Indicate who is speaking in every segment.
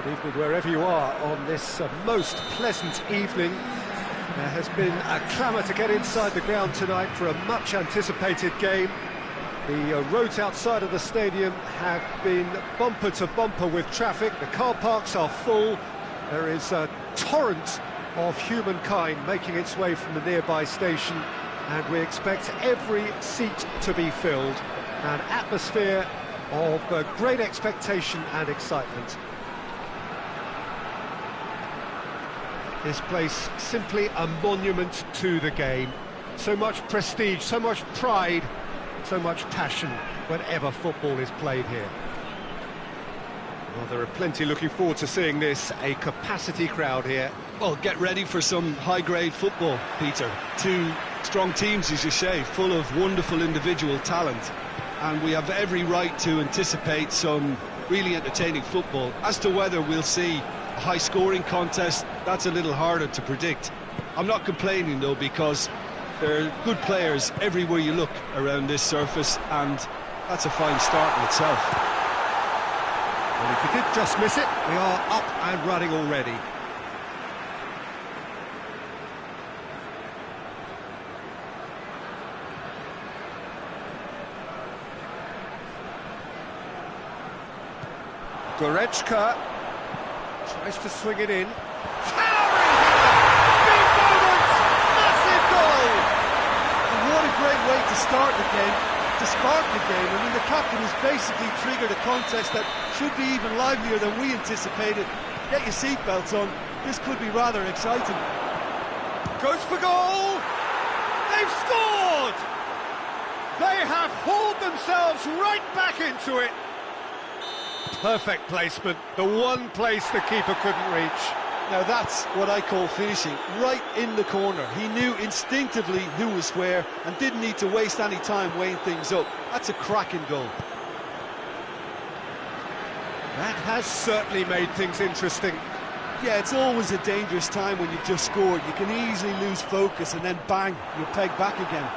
Speaker 1: Good evening wherever you are on this most pleasant evening. There has been a clamour to get inside the ground tonight for a much anticipated game. The roads outside of the stadium have been bumper to bumper with traffic. The car parks are full. There is a torrent of humankind making its way from the nearby station, and we expect every seat to be filled. An atmosphere of great expectation and excitement. This place simply a monument to the game. So much prestige, so much pride, so much passion whenever football is played here. Well, there are plenty looking forward to seeing this, a capacity crowd here.
Speaker 2: Well, get ready for some high-grade football, Peter. Two strong teams, as you say, full of wonderful individual talent. And we have every right to anticipate some really entertaining football. As to whether we'll see a high-scoring contest, that's a little harder to predict. I'm not complaining, though, because there are good players everywhere you look around this surface, and that's a fine start in itself.
Speaker 1: Well, if you did just miss it, we are up and running already. Goretzka tries to swing it in. Towering header! Big moment! Massive goal!
Speaker 3: And what a great way to start the game, to spark the game. I mean, the captain has basically triggered a contest that should be even livelier than we anticipated. Get your seatbelts on, this could be rather exciting.
Speaker 1: Goes for goal! They've scored! They have hauled themselves right back into it. Perfect placement, the one place the keeper couldn't reach.
Speaker 3: Now that's what I call finishing, right in the corner. He knew instinctively who was where and didn't need to waste any time weighing things up. That's a cracking goal.
Speaker 1: That has certainly made things interesting.
Speaker 3: Yeah, it's always a dangerous time when you've just scored. You can easily lose focus and then bang, you're pegged back again.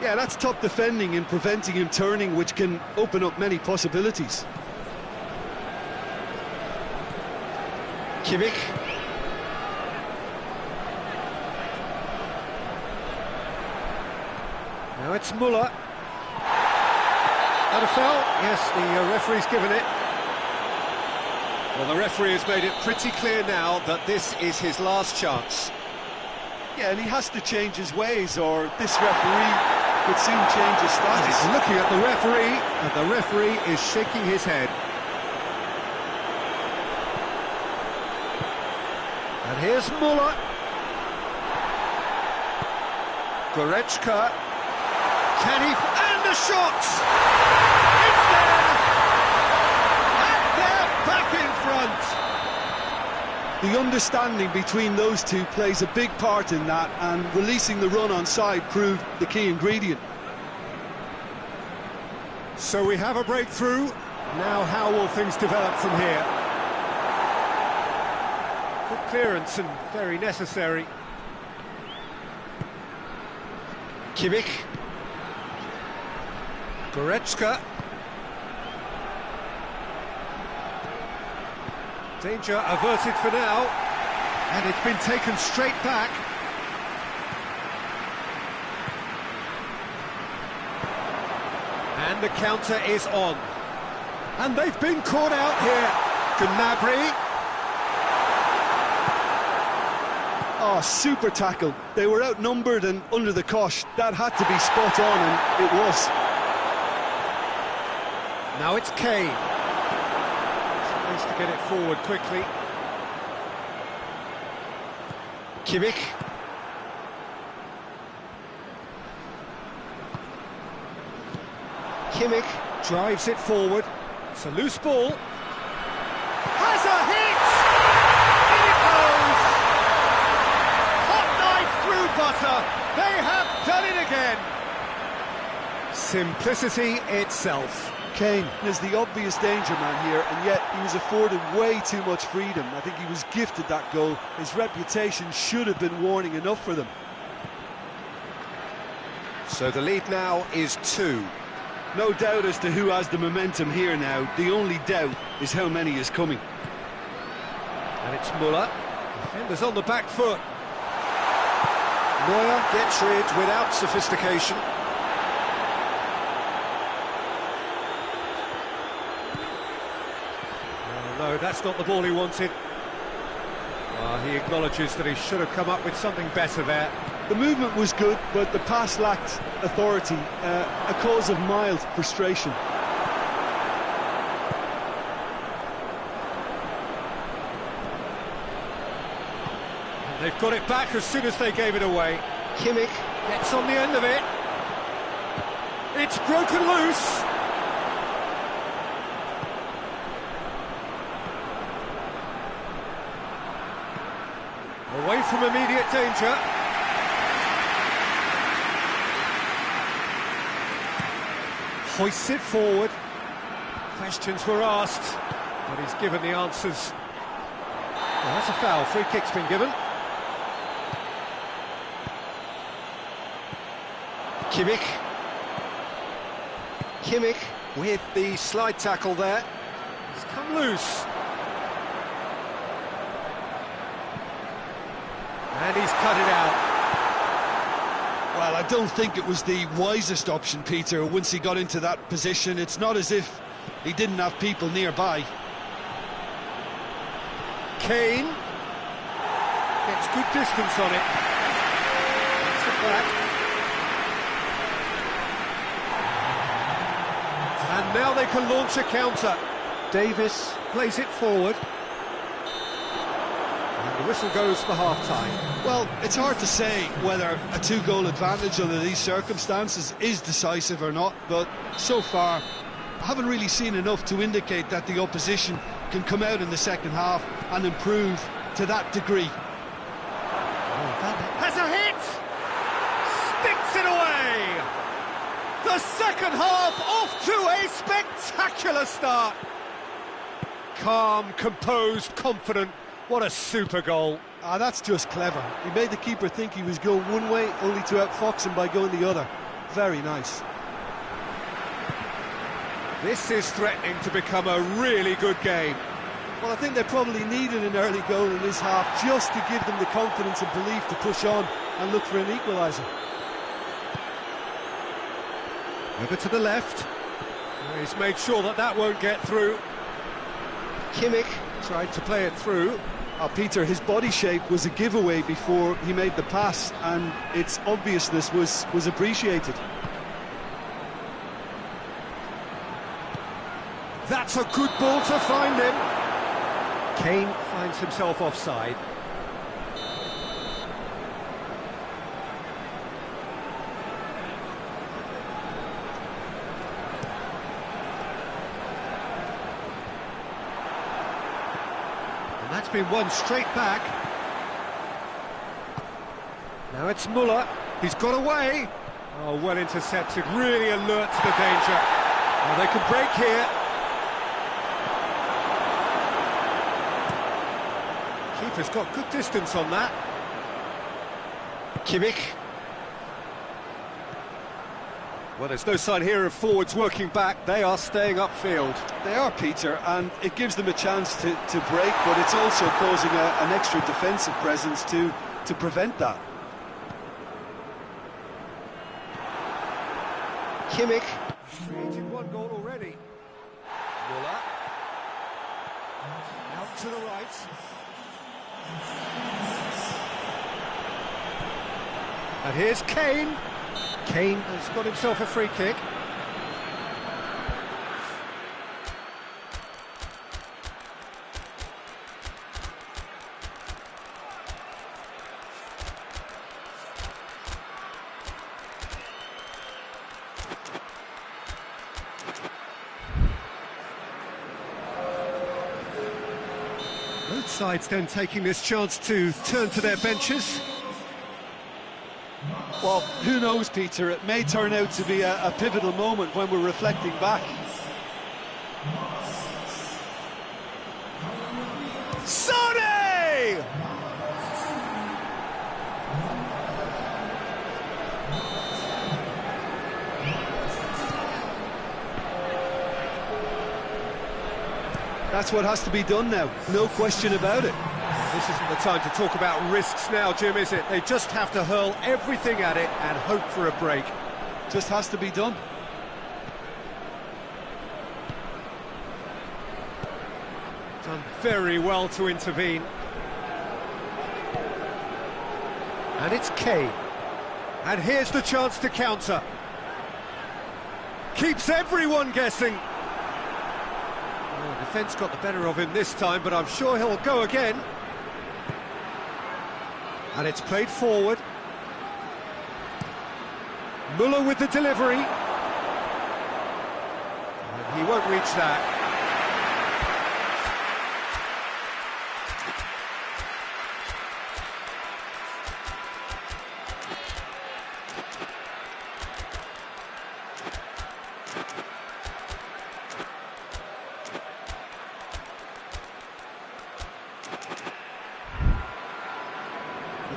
Speaker 3: Yeah, that's top defending and preventing him turning, which can open up many possibilities.
Speaker 1: Kimmich. Now it's Müller. That a foul? Yes, the referee's given it. Well, the referee has made it pretty clear now that this is his last chance.
Speaker 3: Yeah, and he has to change his ways, or this referee could soon change his status.
Speaker 1: He's looking at the referee, and the referee is shaking his head. And here's Müller. Goretzka. Can he... And the shot! It's there! And they're back in front!
Speaker 3: The understanding between those two plays a big part in that, and releasing the run on side proved the key ingredient.
Speaker 1: So we have a breakthrough. Now how will things develop from here? Good clearance and very necessary. Kimmich. Goretzka. Danger averted for now, and it's been taken straight back. And the counter is on. And they've been caught out here. Gnabry.
Speaker 3: Oh, super tackle. They were outnumbered and under the cosh. That had to be spot on, and it was.
Speaker 1: Now it's Kane. Tries to get it forward quickly. Kimmich. Kimmich drives it forward. It's a loose ball. Has a hit! In it goes! Hot knife through butter. They have done it again. Simplicity itself.
Speaker 3: Kane is the obvious danger man here, and yet he was afforded way too much freedom. I think he was gifted that goal. His reputation should have been warning enough for them.
Speaker 1: So the lead now is 2.
Speaker 2: No doubt as to who has the momentum here now. The only doubt is how many is coming.
Speaker 1: And it's Muller. Defenders on the back foot. Neuer gets rid without sophistication. Oh, no, that's not the ball he wanted. He acknowledges that he should have come up with something better there.
Speaker 2: The movement was good, but the pass lacked authority, a cause of mild frustration.
Speaker 1: And they've got it back as soon as they gave it away. Kimmich gets on the end of it. It's broken loose. Away from immediate danger. Hoists it forward. Questions were asked, but he's given the answers. Well, that's a foul. Free kick's been given. Kimmich with the slide tackle there. He's come loose. And he's cut it out.
Speaker 2: Well, I don't think it was the wisest option, Peter, once he got into that position. It's not as if he didn't have people nearby.
Speaker 1: Kane gets good distance on it. That's it back. And now they can launch a counter. Davis plays it forward. And the whistle goes for half-time.
Speaker 2: Well, it's hard to say whether a two-goal advantage under these circumstances is decisive or not, but so far I haven't really seen enough to indicate that the opposition can come out in the second half and improve to that degree.
Speaker 1: Has a hit! Sticks it away! The second half off to a spectacular start! Calm, composed, confident. What a super goal.
Speaker 3: That's just clever. He made the keeper think he was going one way, only to outfox him by going the other. Very nice.
Speaker 1: This is threatening to become a really good game.
Speaker 3: Well, I think they probably needed an early goal in this half just to give them the confidence and belief to push on and look for an equaliser.
Speaker 1: Over to the left. He's made sure that that won't get through. Kimmich tried to play it through.
Speaker 2: Peter, his body shape was a giveaway before he made the pass, and its obviousness was appreciated.
Speaker 1: That's a good ball to find him. Kane finds himself offside. And that's been won straight back. Now it's Muller. He's got away. Oh, well intercepted. Really alert to the danger. Well, they can break here. Keeper's got good distance on that. Kimmich. Well, there's no sign here of forwards working back. They are staying upfield.
Speaker 2: They are, Peter, and it gives them a chance to break, but it's also causing an extra defensive presence to prevent that.
Speaker 1: Kimmich. Created one goal already. Muller. Out to the right. And here's Kane. Kane has got himself a free kick. Both sides then taking this chance to turn to their benches.
Speaker 2: Well, who knows, Peter? It may turn out to be a pivotal moment when we're reflecting back.
Speaker 1: Sane!
Speaker 2: That's what has to be done now, no question about it.
Speaker 1: This isn't the time to talk about risks now, Jim, is it? They just have to hurl everything at it and hope for a break.
Speaker 2: Just has to be done.
Speaker 1: Done very well to intervene. And it's Kane. And here's the chance to counter. Keeps everyone guessing. Oh, defence got the better of him this time, but I'm sure he'll go again. And it's played forward. Muller with the delivery. And he won't reach that.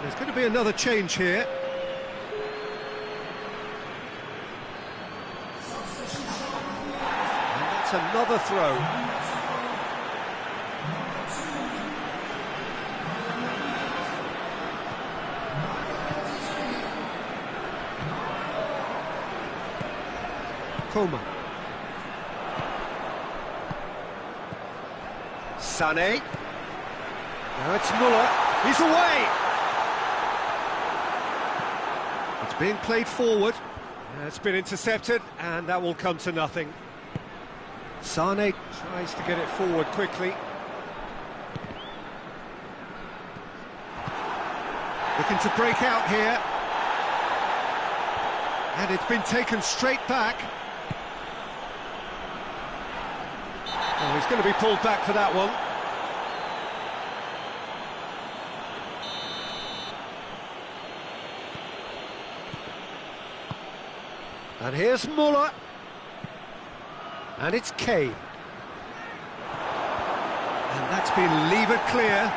Speaker 1: There's going to be another change here. And that's another throw. Coman. Sané. Now it's Muller. He's away! It's being played forward. It's been intercepted, and that will come to nothing. Sané tries to get it forward quickly. Looking to break out here. And it's been taken straight back. Oh, he's going to be pulled back for that one. And here's Muller. And it's Kane. And that's been levered clear.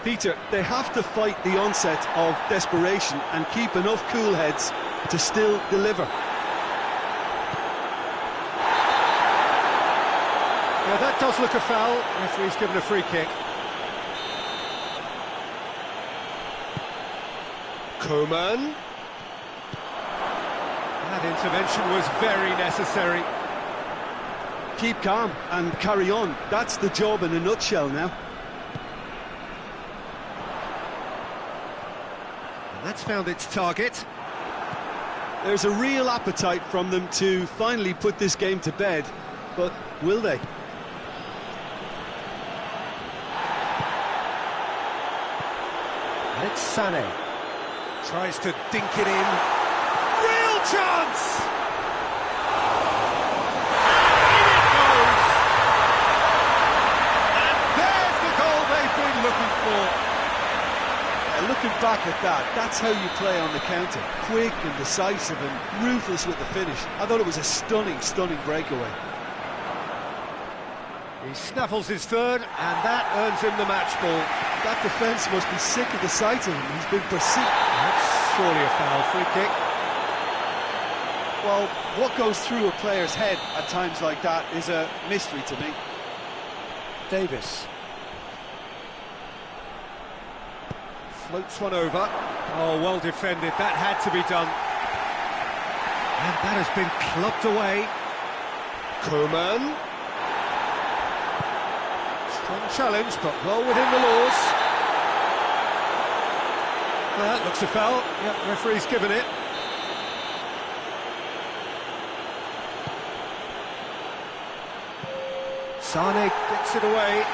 Speaker 2: Peter, they have to fight the onset of desperation and keep enough cool heads to still deliver.
Speaker 1: Yeah, that does look a foul. Referee's given a free kick. Coman. That intervention was very necessary.
Speaker 2: Keep calm and carry on. That's the job in a nutshell now.
Speaker 1: And that's found its target.
Speaker 2: There's a real appetite from them to finally put this game to bed, but will they?
Speaker 1: And it's Sané. Tries to dink it in. Real chance! In it goes! And there's the goal they've been looking for.
Speaker 2: Looking back at that, that's how you play on the counter. Quick and decisive and ruthless with the finish. I thought it was a stunning, stunning breakaway.
Speaker 1: He snaffles his third, and that earns him the match ball.
Speaker 2: That defence must be sick of the sight of him. He's been pursued.
Speaker 1: That's surely a foul. Free kick.
Speaker 2: Well, what goes through a player's head at times like that is a mystery to me.
Speaker 1: Davis. Floats one over. Oh, well defended. That had to be done. And that has been clubbed away. Coman. Strong challenge, but well within the laws. That looks a foul. Yep, referee's given it. Sané gets it away.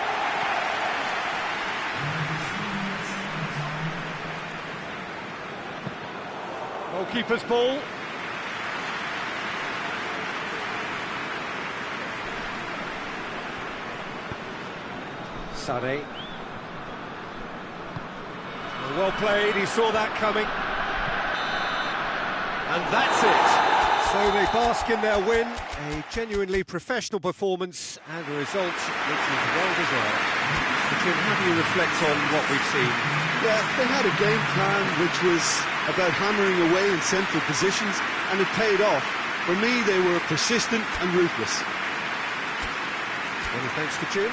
Speaker 1: Goalkeeper's ball. Sané. Well played, he saw that coming. And that's it. So they bask in their win, a genuinely professional performance and a result which is well deserved. So Jim, how do you reflect on what we've seen?
Speaker 2: Yeah, they had a game plan which was about hammering away in central positions, and it paid off. For me, they were persistent and ruthless.
Speaker 1: Many thanks to Jim.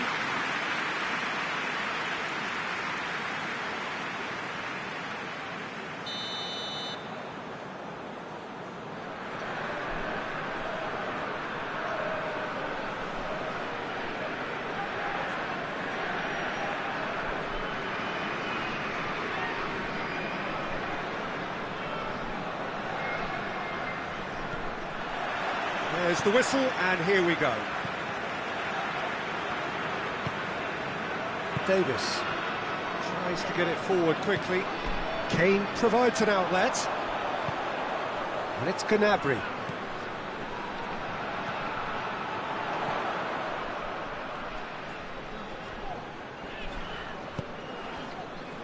Speaker 1: There's the whistle, and here we go. Davis tries to get it forward quickly. Kane provides an outlet. And it's Gnabry.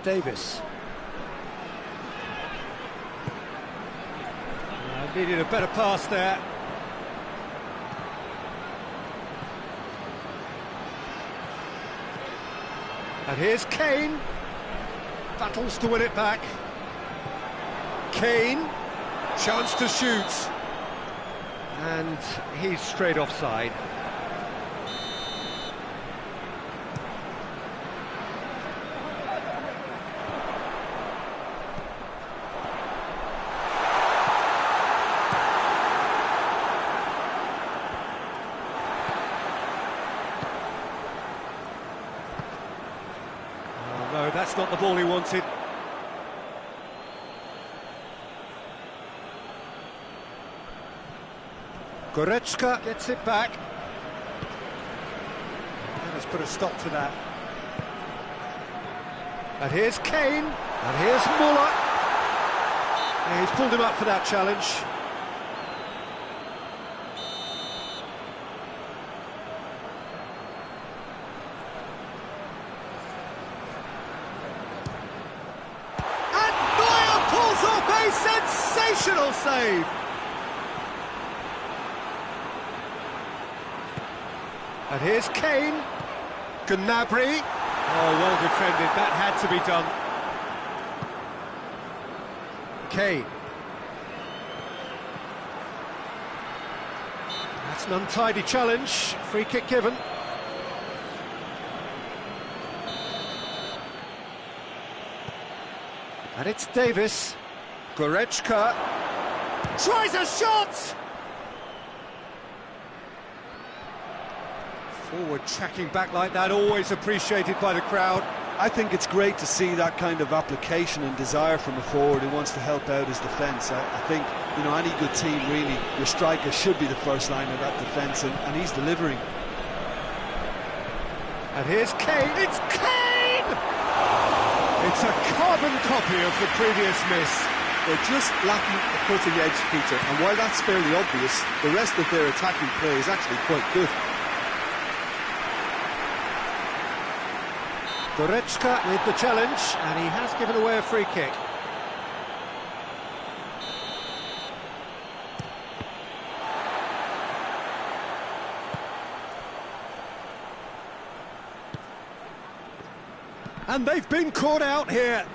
Speaker 1: Davis. Needed a better pass there. And here's Kane, battles to win it back. Kane, chance to shoot. And he's straight offside. No, that's not the ball he wanted. Goretzka gets it back. And has put a stop to that. And here's Kane. And here's Muller. Yeah, he's pulled him up for that challenge. A sensational save! And here's Kane. Gnabry. Oh, well defended. That had to be done. Kane. That's an untidy challenge. Free kick given. And it's Davis. Goretzka tries a shot! Forward tracking back like that, always appreciated by the crowd.
Speaker 2: I think it's great to see that kind of application and desire from a forward who wants to help out his defence. I think, you know, any good team, really, your striker should be the first line of that defence, and he's delivering.
Speaker 1: And here's Kane, it's Kane! It's a carbon copy of the previous miss.
Speaker 3: They're just lacking a cutting edge, Peter, and while that's fairly obvious, the rest of their attacking play is actually quite good.
Speaker 1: Goretzka with the challenge, and he has given away a free kick. And they've been caught out here.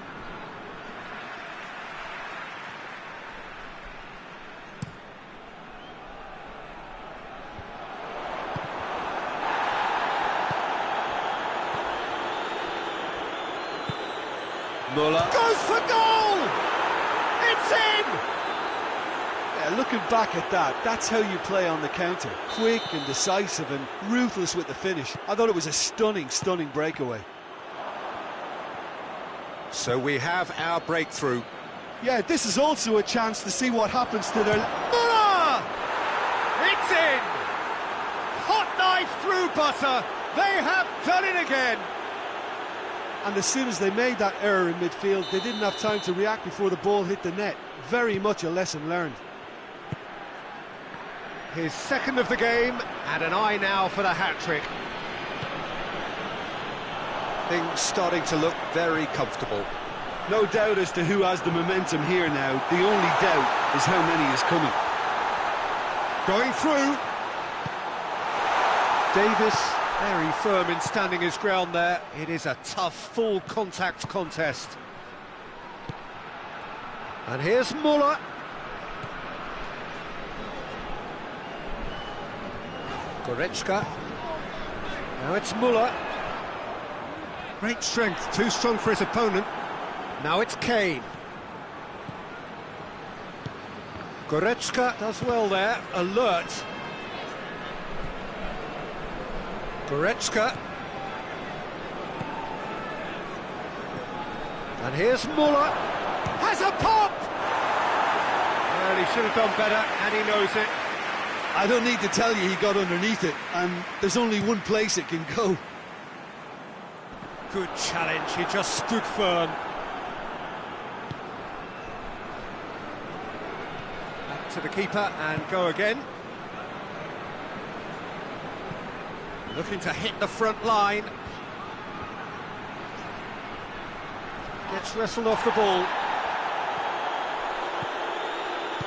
Speaker 1: Muller goes for goal! It's in!
Speaker 2: Yeah, looking back at that, that's how you play on the counter. Quick and decisive and ruthless with the finish. I thought it was a stunning, stunning breakaway.
Speaker 1: So we have our breakthrough.
Speaker 2: Yeah, this is also a chance to see what happens to their...
Speaker 1: Muller! It's in! Hot knife through butter. They have done it again.
Speaker 2: And as soon as they made that error in midfield, they didn't have time to react before the ball hit the net. Very much a lesson learned.
Speaker 1: His second of the game, and an eye now for the hat-trick. Things starting to look very comfortable.
Speaker 2: No doubt as to who has the momentum here now. The only doubt is how many is coming.
Speaker 1: Going through. Davis, very firm in standing his ground there. It is a tough, full contact contest. And here's Muller. Goretzka. Now it's Muller. Great strength, too strong for his opponent. Now it's Kane. Goretzka does well there, alert. Goretzka. And here's Muller. Has a pop! Well, he should have done better, and he knows it.
Speaker 2: I don't need to tell you he got underneath it, and there's only one place it can go.
Speaker 1: Good challenge, he just stood firm. Back to the keeper and go again. Looking to hit the front line. Gets wrestled off the ball.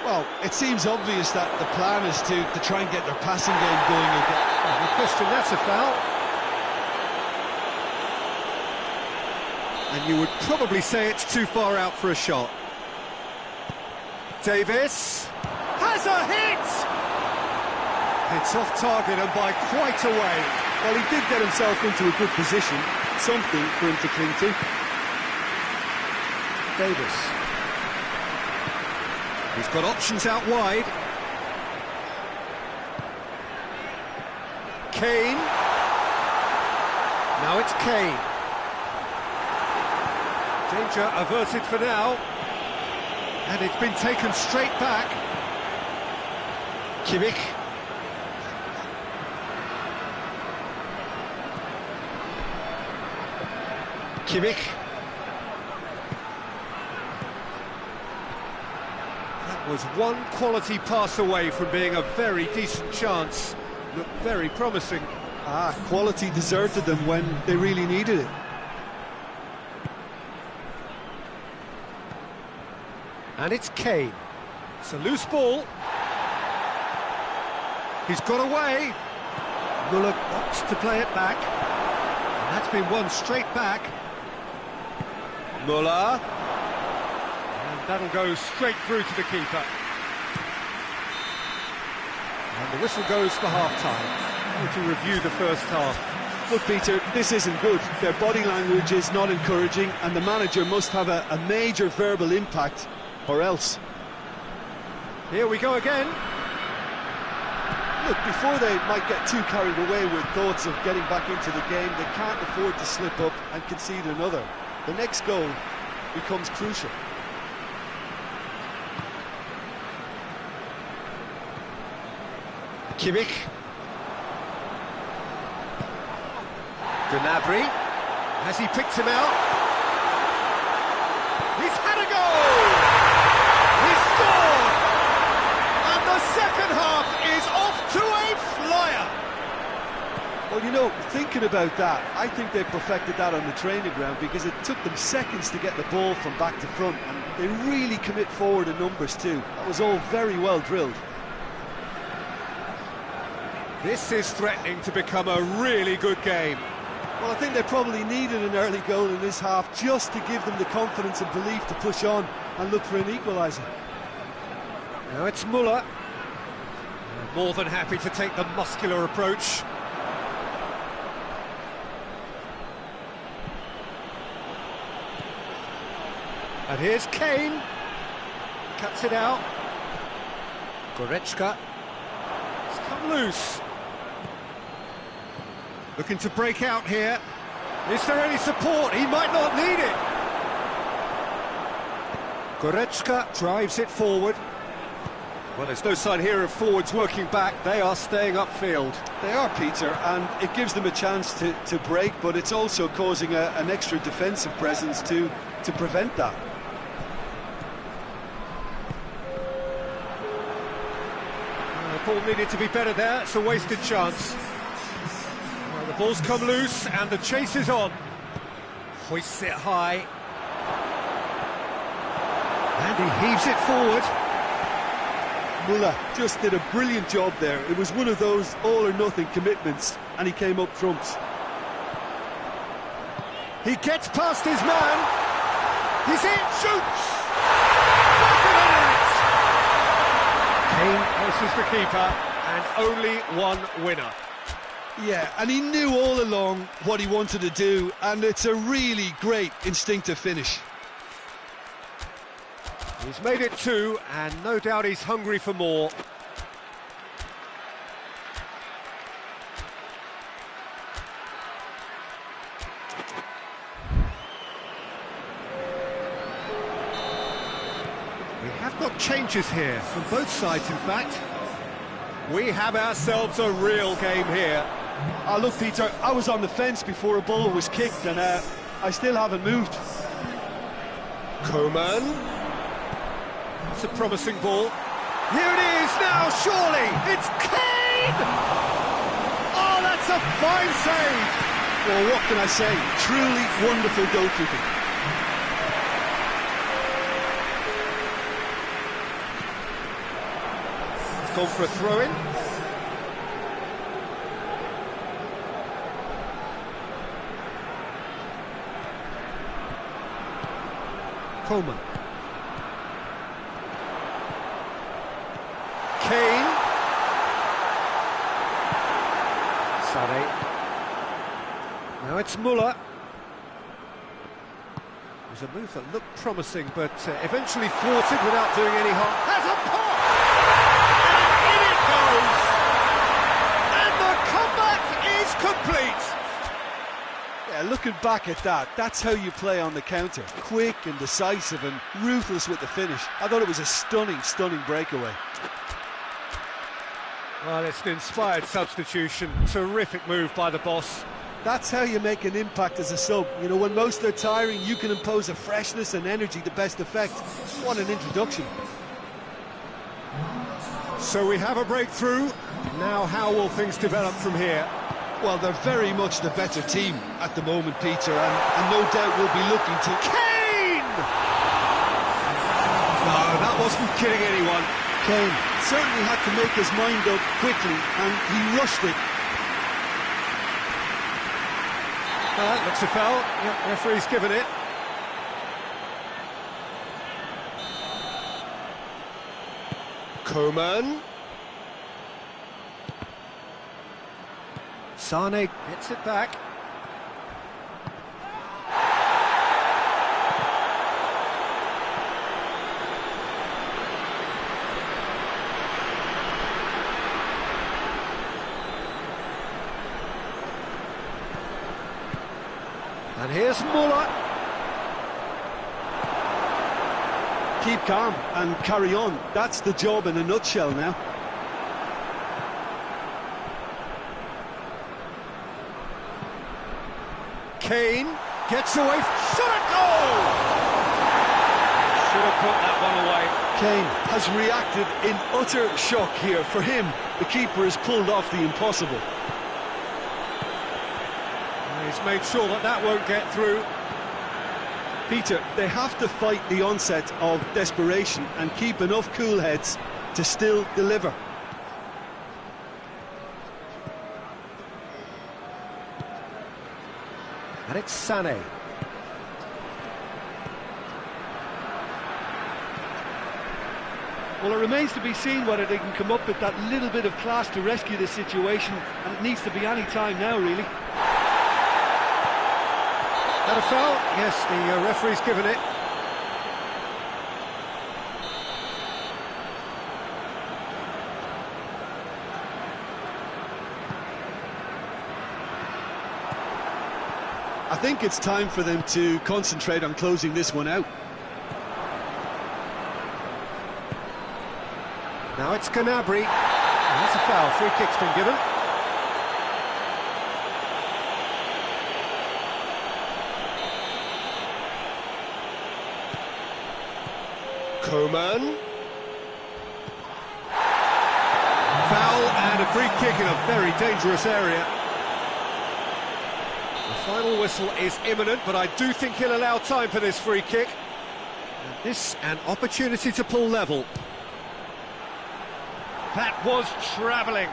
Speaker 2: Well, it seems obvious that the plan is to try and get their passing game going again.
Speaker 1: No question, that's a foul. And you would probably say it's too far out for a shot. Davis has a hit! It's off target and by quite a way.
Speaker 2: Well, he did get himself into a good position, something for him to cling to.
Speaker 1: Davis. He's got options out wide. Kane. Now it's Kane. Danger averted for now. And it's been taken straight back.
Speaker 2: Kimmich. Kimmich.
Speaker 1: That was one quality pass away from being a very decent chance. Looked very promising.
Speaker 2: Quality deserted them when they really needed it.
Speaker 1: And it's Kane. It's a loose ball. He's got away. Muller opts to play it back. And that's been won straight back. Muller. And that'll go straight through to the keeper. And the whistle goes for half-time. To review the first half.
Speaker 2: Look, Peter, this isn't good. Their body language is not encouraging, and the manager must have a major verbal impact, or else.
Speaker 1: Here we go again.
Speaker 2: Look, before they might get too carried away with thoughts of getting back into the game, they can't afford to slip up and concede another. The next goal becomes crucial.
Speaker 1: Kimmich. Gnabry. Has he picked him out? He's had a goal! He scored! And the second half is off to a flyer!
Speaker 2: Well, you know, thinking about that, I think they perfected that on the training ground because it took them seconds to get the ball from back to front, and they really commit forward in numbers too. That was all very well drilled.
Speaker 1: This is threatening to become a really good game.
Speaker 2: Well, I think they probably needed an early goal in this half just to give them the confidence and belief to push on and look for an equaliser.
Speaker 1: Now it's Muller. More than happy to take the muscular approach. And here's Kane. Cuts it out. Goretzka. It's come loose. Looking to break out here. Is there any support? He might not need it. Goretzka drives it forward. Well, there's no sign here of forwards working back. They are staying upfield.
Speaker 2: They are, Peter, and it gives them a chance to break, but it's also causing an extra defensive presence to prevent that.
Speaker 1: The ball needed to be better there. It's a wasted chance. Well, the ball's come loose and the chase is on. Hoists it high. And he heaves it forward.
Speaker 2: Muller just did a brilliant job there. It was one of those all-or-nothing commitments, and he came up trumps.
Speaker 1: He gets past his man. He's in, shoots! Back of the net! Kane versus the keeper, and only one winner.
Speaker 2: Yeah, and he knew all along what he wanted to do, and it's a really great instinctive finish.
Speaker 1: He's made it 2, and no doubt he's hungry for more. We have got changes here, from both sides in fact. We have ourselves a real game here.
Speaker 3: Look, Peter, I was on the fence before a ball was kicked, and I still haven't moved.
Speaker 1: Coman. It's a promising ball. Here it is now, surely! It's Kane! Oh, that's a fine save!
Speaker 2: Well, what can I say? Truly wonderful goalkeeping.
Speaker 1: It's gone for a throw-in. Coman. Kane. Sané. Now it's Muller. It was a move that looked promising, but eventually thwarted without doing any harm. Has a pop! And in it goes! And the comeback is complete!
Speaker 2: Yeah, looking back at that, that's how you play on the counter. Quick and decisive and ruthless with the finish. I thought it was a stunning, stunning breakaway.
Speaker 1: Well, it's an inspired substitution. Terrific move by the boss.
Speaker 2: That's how you make an impact as a sub. You know, when most are tiring, you can impose a freshness and energy to best effect. What an introduction.
Speaker 1: So we have a breakthrough. Now how will things develop from here?
Speaker 2: Well, they're very much the better team at the moment, Peter, and no doubt will be looking to...
Speaker 1: Kane! No, that wasn't kidding anyone.
Speaker 2: Kane certainly had to make his mind up quickly, and he rushed it.
Speaker 1: Looks a foul. Yep, referee's given it. Coman. Sané gets it back. And here's Muller.
Speaker 2: Keep calm and carry on. That's the job in a nutshell now.
Speaker 1: Kane gets away. Shot a goal! Should have put that one away.
Speaker 2: Kane has reacted in utter shock here. For him, the keeper has pulled off the impossible.
Speaker 1: He's made sure that that won't get through.
Speaker 2: Peter, they have to fight the onset of desperation and keep enough cool heads to still deliver.
Speaker 1: And it's Sané.
Speaker 3: Well, it remains to be seen whether they can come up with that little bit of class to rescue this situation, and it needs to be any time now, really.
Speaker 1: That a foul? Yes, the referee's given it.
Speaker 2: I think it's time for them to concentrate on closing this one out.
Speaker 1: Now it's Gnabry. That's a foul. Free kick's been given. Coman. Foul and a free kick in a very dangerous area. The final whistle is imminent, but I do think he'll allow time for this free kick. And this an opportunity to pull level. That was travelling.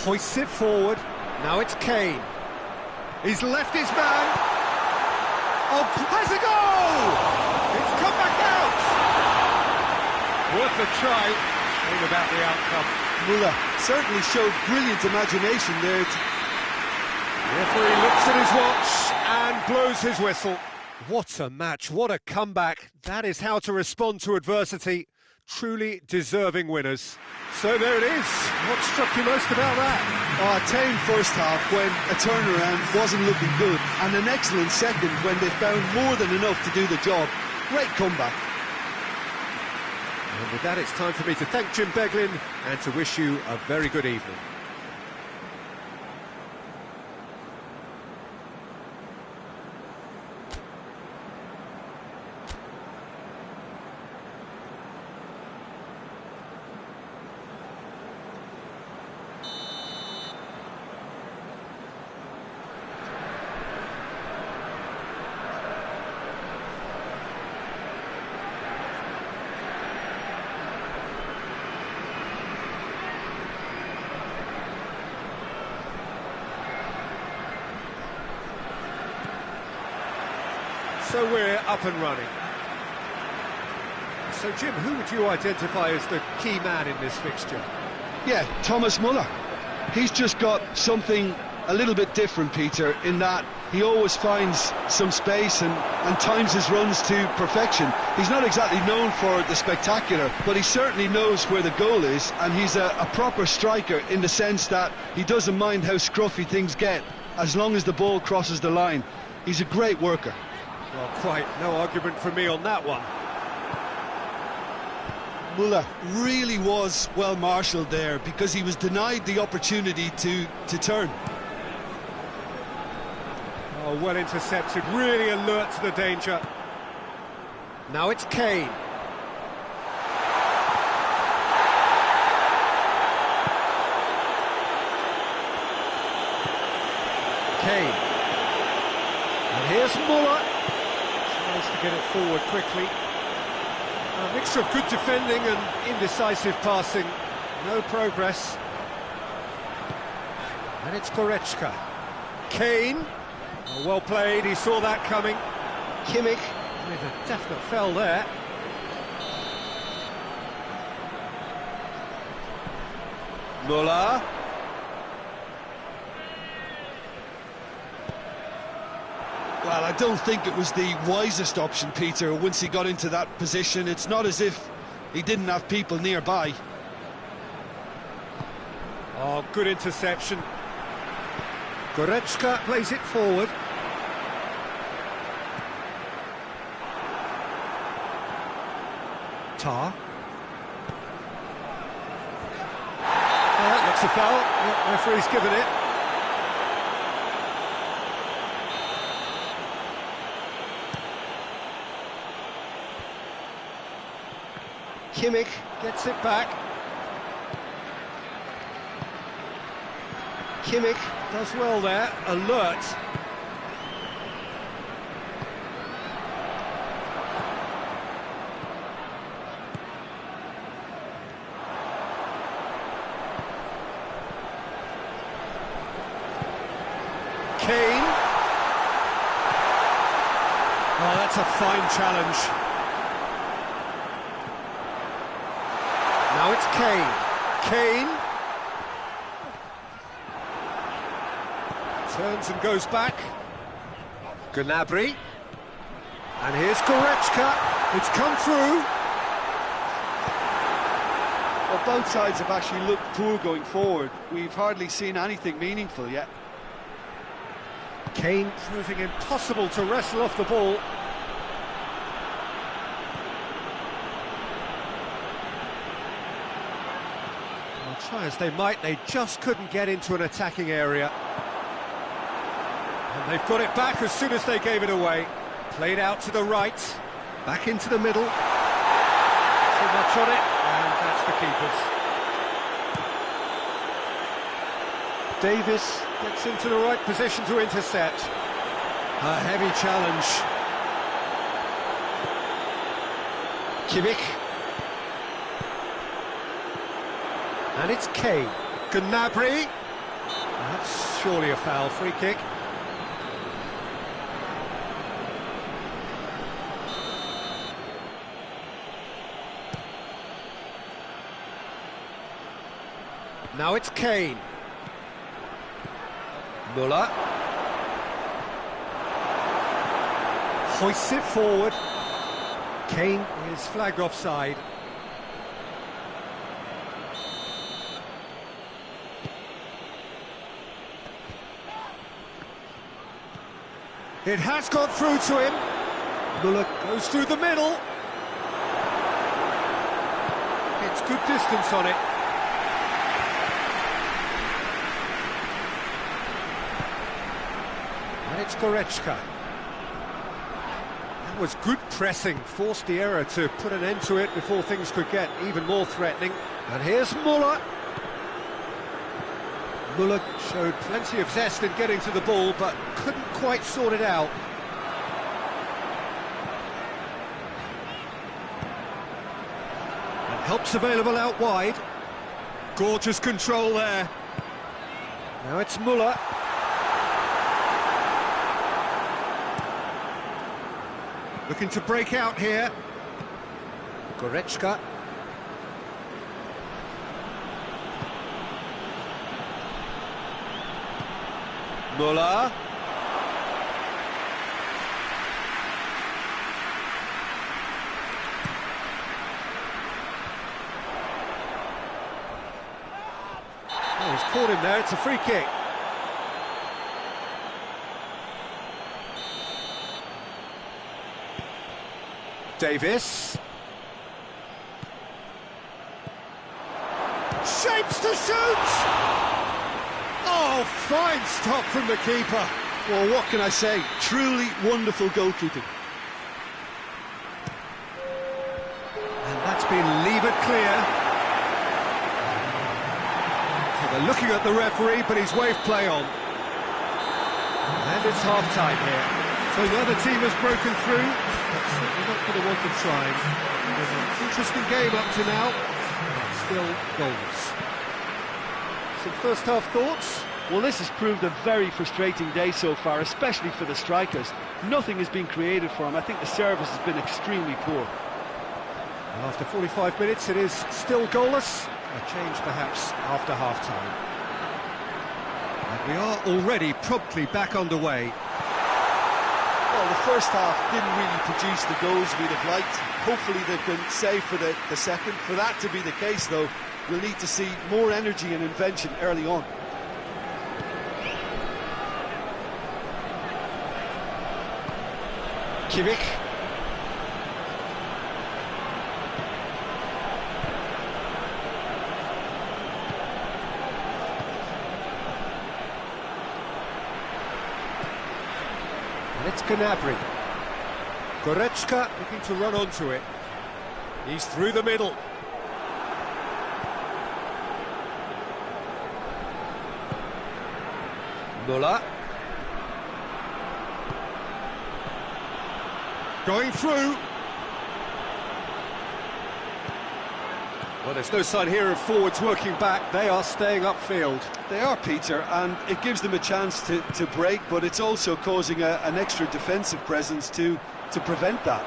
Speaker 1: Hoists it forward. Now it's Kane. He's left his man. Oh, has a goal! It's come back out! Worth a try. Shame about the outcome.
Speaker 3: Muller certainly showed brilliant imagination there.
Speaker 1: The referee looks at his watch and blows his whistle. What a match, what a comeback. That is how to respond to adversity. Truly deserving winners. So there it is. What struck you most about that?
Speaker 3: Town first half when a turnaround wasn't looking good, and an excellent second when they found more than enough to do the job. Great comeback.
Speaker 1: And with that, it's time for me to thank Jim Beglin and to wish you a very good evening. So we're up and running. So Jim, who would you identify as the key man in this fixture?
Speaker 2: Yeah, Thomas Muller. He's just got something a little bit different, Peter, in that he always finds some space and times his runs to perfection. He's not exactly known for the spectacular, but he certainly knows where the goal is, and he's a proper striker in the sense that he doesn't mind how scruffy things get, as long as the ball crosses the line. He's a great worker.
Speaker 1: Well, quite no argument from me on that one.
Speaker 3: Muller really was well marshalled there because he was denied the opportunity to turn.
Speaker 1: Oh, well intercepted, really alert to the danger. Now it's Kane. Kane. And here's Muller. Tries to get it forward quickly. A mixture of good defending and indecisive passing. No progress. And it's Goretzka. Kane. Oh, well played, he saw that coming. Kimmich with a definite foul there. Muller.
Speaker 3: Well, I don't think it was the wisest option, Peter, once he got into that position. It's not as if he didn't have people nearby.
Speaker 1: Oh, good interception. Goretzka plays it forward. Tar. Oh, that looks a foul. The referee's given it. Kimmich gets it back. Kimmich does well there, alert. Kane. Oh, that's a fine challenge. Now it's Kane. Kane. Turns and goes back. Gnabry. And here's Goretzka. It's come through.
Speaker 3: Well, both sides have actually looked poor going forward. We've hardly seen anything meaningful yet.
Speaker 1: Kane proving impossible to wrestle off the ball. Well, try as they might, they just couldn't get into an attacking area. And they've got it back as soon as they gave it away. Played out to the right, back into the middle. Too much on it, and that's the keeper's. Davis gets into the right position to intercept. A heavy challenge. Kimmich. And it's Kane. Gnabry. That's surely a foul, free kick. Now it's Kane. Muller. Hoists it forward. Kane is flagged offside. It has got through to him. Muller goes through the middle. It's good distance on it. And it's Goretzka. That was good pressing, forced the error to put an end to it before things could get even more threatening. And here's Muller. Muller showed plenty of zest in getting to the ball, but couldn't quite sort it out. And help's available out wide. Gorgeous control there. Now it's Muller. Looking to break out here. Goretzka. Muller. Oh, he's caught him there, it's a free kick. Davis. Shapes to shoot! Oh, fine stop from the keeper.
Speaker 2: Well, what can I say? Truly wonderful goalkeeping.
Speaker 1: And that's been levered clear. So they're looking at the referee, but he's waved play on. And it's half-time here. So the other team has broken through, but certainly not going to want to try. There's an interesting game up to now, but still goals. Some first-half thoughts?
Speaker 3: Well, this has proved a very frustrating day so far, especially for the strikers. Nothing has been created for them. I think the service has been extremely poor.
Speaker 1: After 45 minutes, it is still goalless. A change, perhaps, after half-time. And we are already promptly back underway.
Speaker 3: Well, the first half didn't really produce the goals we'd have liked. Hopefully they can save for the second. For that to be the case, though, we'll need to see more energy and invention early on.
Speaker 1: Kimmich. And it's Gnabry. Goretzka looking to run onto it. He's through the middle. Muller. Going through. Well, there's no sign here of forwards working back. They are staying upfield.
Speaker 2: They are, Peter, and it gives them a chance to break, but it's also causing an extra defensive presence to prevent that.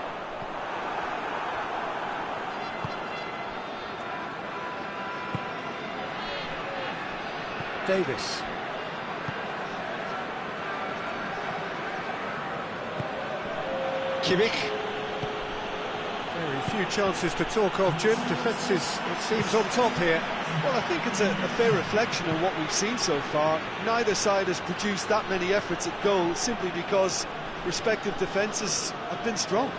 Speaker 1: Davis. Kimmich. Very few chances to talk of, Jim. Defence is, it seems, on top here.
Speaker 3: Well, I think it's a fair reflection on what we've seen so far. Neither side has produced that many efforts at goal simply because respective defences have been strong.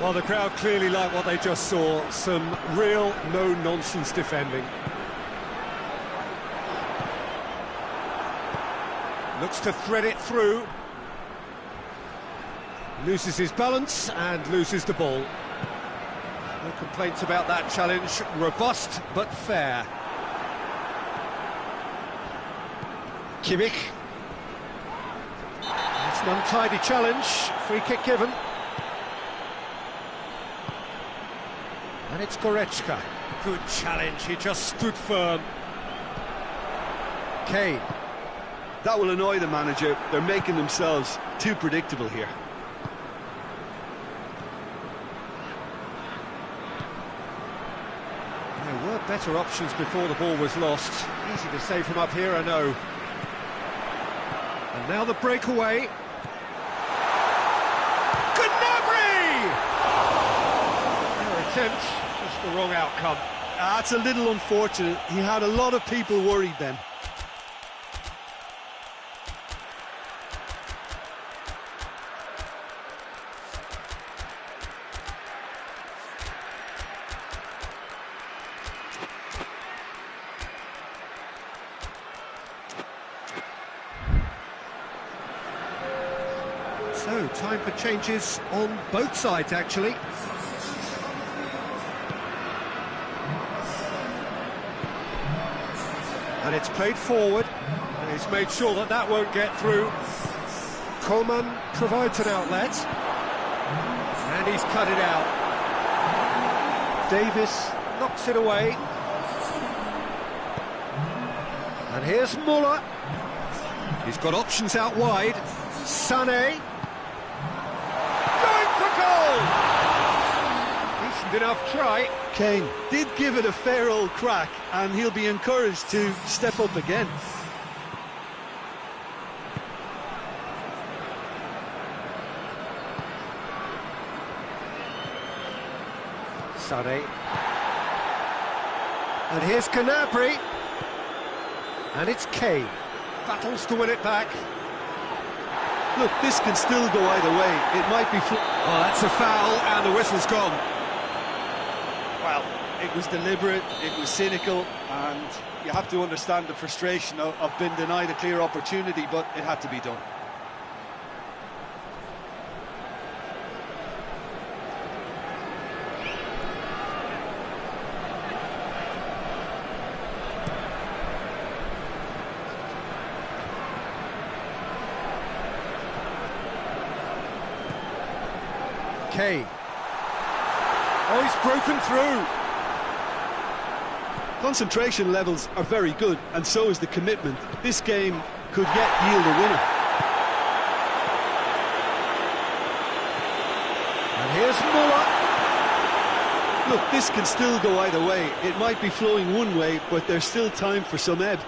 Speaker 1: Well, the crowd clearly like what they just saw. Some real no-nonsense defending. Looks to thread it through. Loses his balance and loses the ball. No complaints about that challenge. Robust but fair. Kimmich. It's an untidy challenge. Free kick given. And it's Goretzka. Good challenge. He just stood firm. Kane.
Speaker 2: That will annoy the manager. They're making themselves too predictable here.
Speaker 1: There were better options before the ball was lost. Easy to save from up here, I know. And now the breakaway. Gnabry! Their attempt, just the wrong outcome.
Speaker 3: That's a little unfortunate. He had a lot of people worried then.
Speaker 1: So, time for changes on both sides, actually. And it's played forward, and he's made sure that that won't get through. Coman provides an outlet, and he's cut it out. Davis knocks it away. And here's Muller. He's got options out wide. Sané. Going for goal! Decent enough try.
Speaker 3: Kane did give it a fair old crack, and he'll be encouraged to step up again.
Speaker 1: Sané. And here's Gnabry. And it's Kane. Battles to win it back.
Speaker 3: Look, this can still go either way. It might be...
Speaker 1: Oh, that's a foul, and the whistle's gone.
Speaker 3: Well, it was deliberate, it was cynical, and you have to understand the frustration of being denied a clear opportunity, but it had to be done.
Speaker 1: Kane. Oh, he's broken through.
Speaker 3: Concentration levels are very good, and so is the commitment. This game could yet yield a winner.
Speaker 1: And here's Muller.
Speaker 3: Look, this can still go either way. It might be flowing one way, but there's still time for some ebb.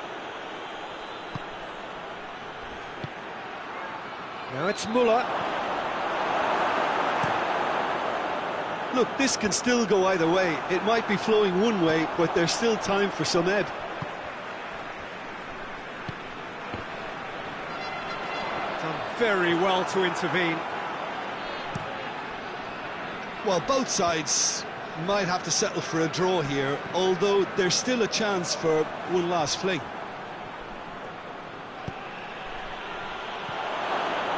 Speaker 1: Now it's Muller.
Speaker 3: Look, this can still go either way. It might be flowing one way, but there's still time for some ebb.
Speaker 1: Done very well to intervene.
Speaker 2: Well, both sides might have to settle for a draw here, although there's still a chance for one last fling.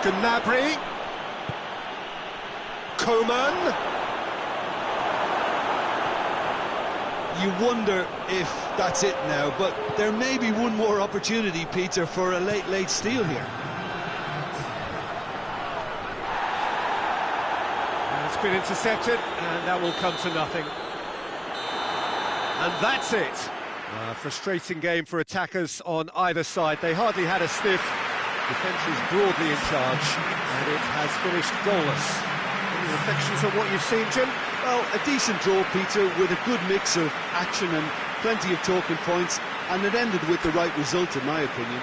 Speaker 1: Gnabry. Coman.
Speaker 2: You wonder if that's it now, but there may be one more opportunity, Peter, for a late steal here.
Speaker 1: And it's been intercepted, and that will come to nothing. And that's it. A frustrating game for attackers on either side. They hardly had a sniff. Defence is broadly in charge, and it has finished goalless. Any reflections on what you've seen, Jim?
Speaker 3: Well, a decent draw, Peter, with a good mix of action and plenty of talking points, and it ended with the right result, in my opinion.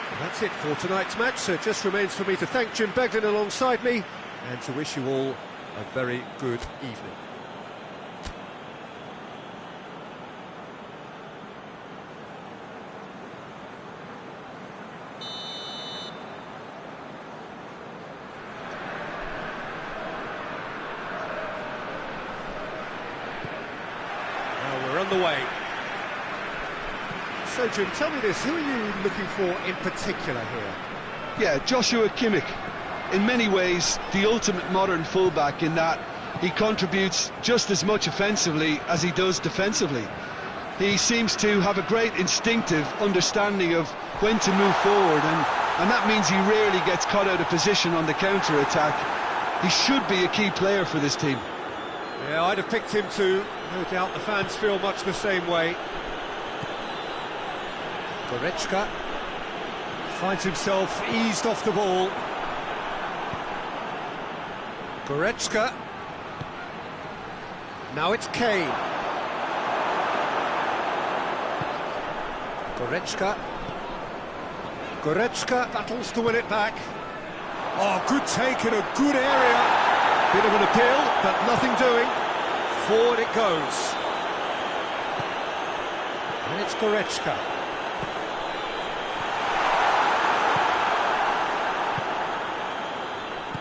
Speaker 1: Well, that's it for tonight's match, so it just remains for me to thank Jim Beglin alongside me, and to wish you all a very good evening. The way. So, Jim, tell me this, who are you looking for in particular here?
Speaker 2: Yeah, Joshua Kimmich. In many ways, the ultimate modern fullback in that he contributes just as much offensively as he does defensively. He seems to have a great instinctive understanding of when to move forward, and that means he rarely gets caught out of position on the counter-attack. He should be a key player for this team.
Speaker 1: Yeah, I'd have picked him too. No doubt the fans feel much the same way. Goretzka finds himself eased off the ball. Goretzka. Now it's Kane. Goretzka. Goretzka battles to win it back. Oh, good take in a good area. Bit of an appeal, but nothing doing. Forward it goes. And it's Goretzka.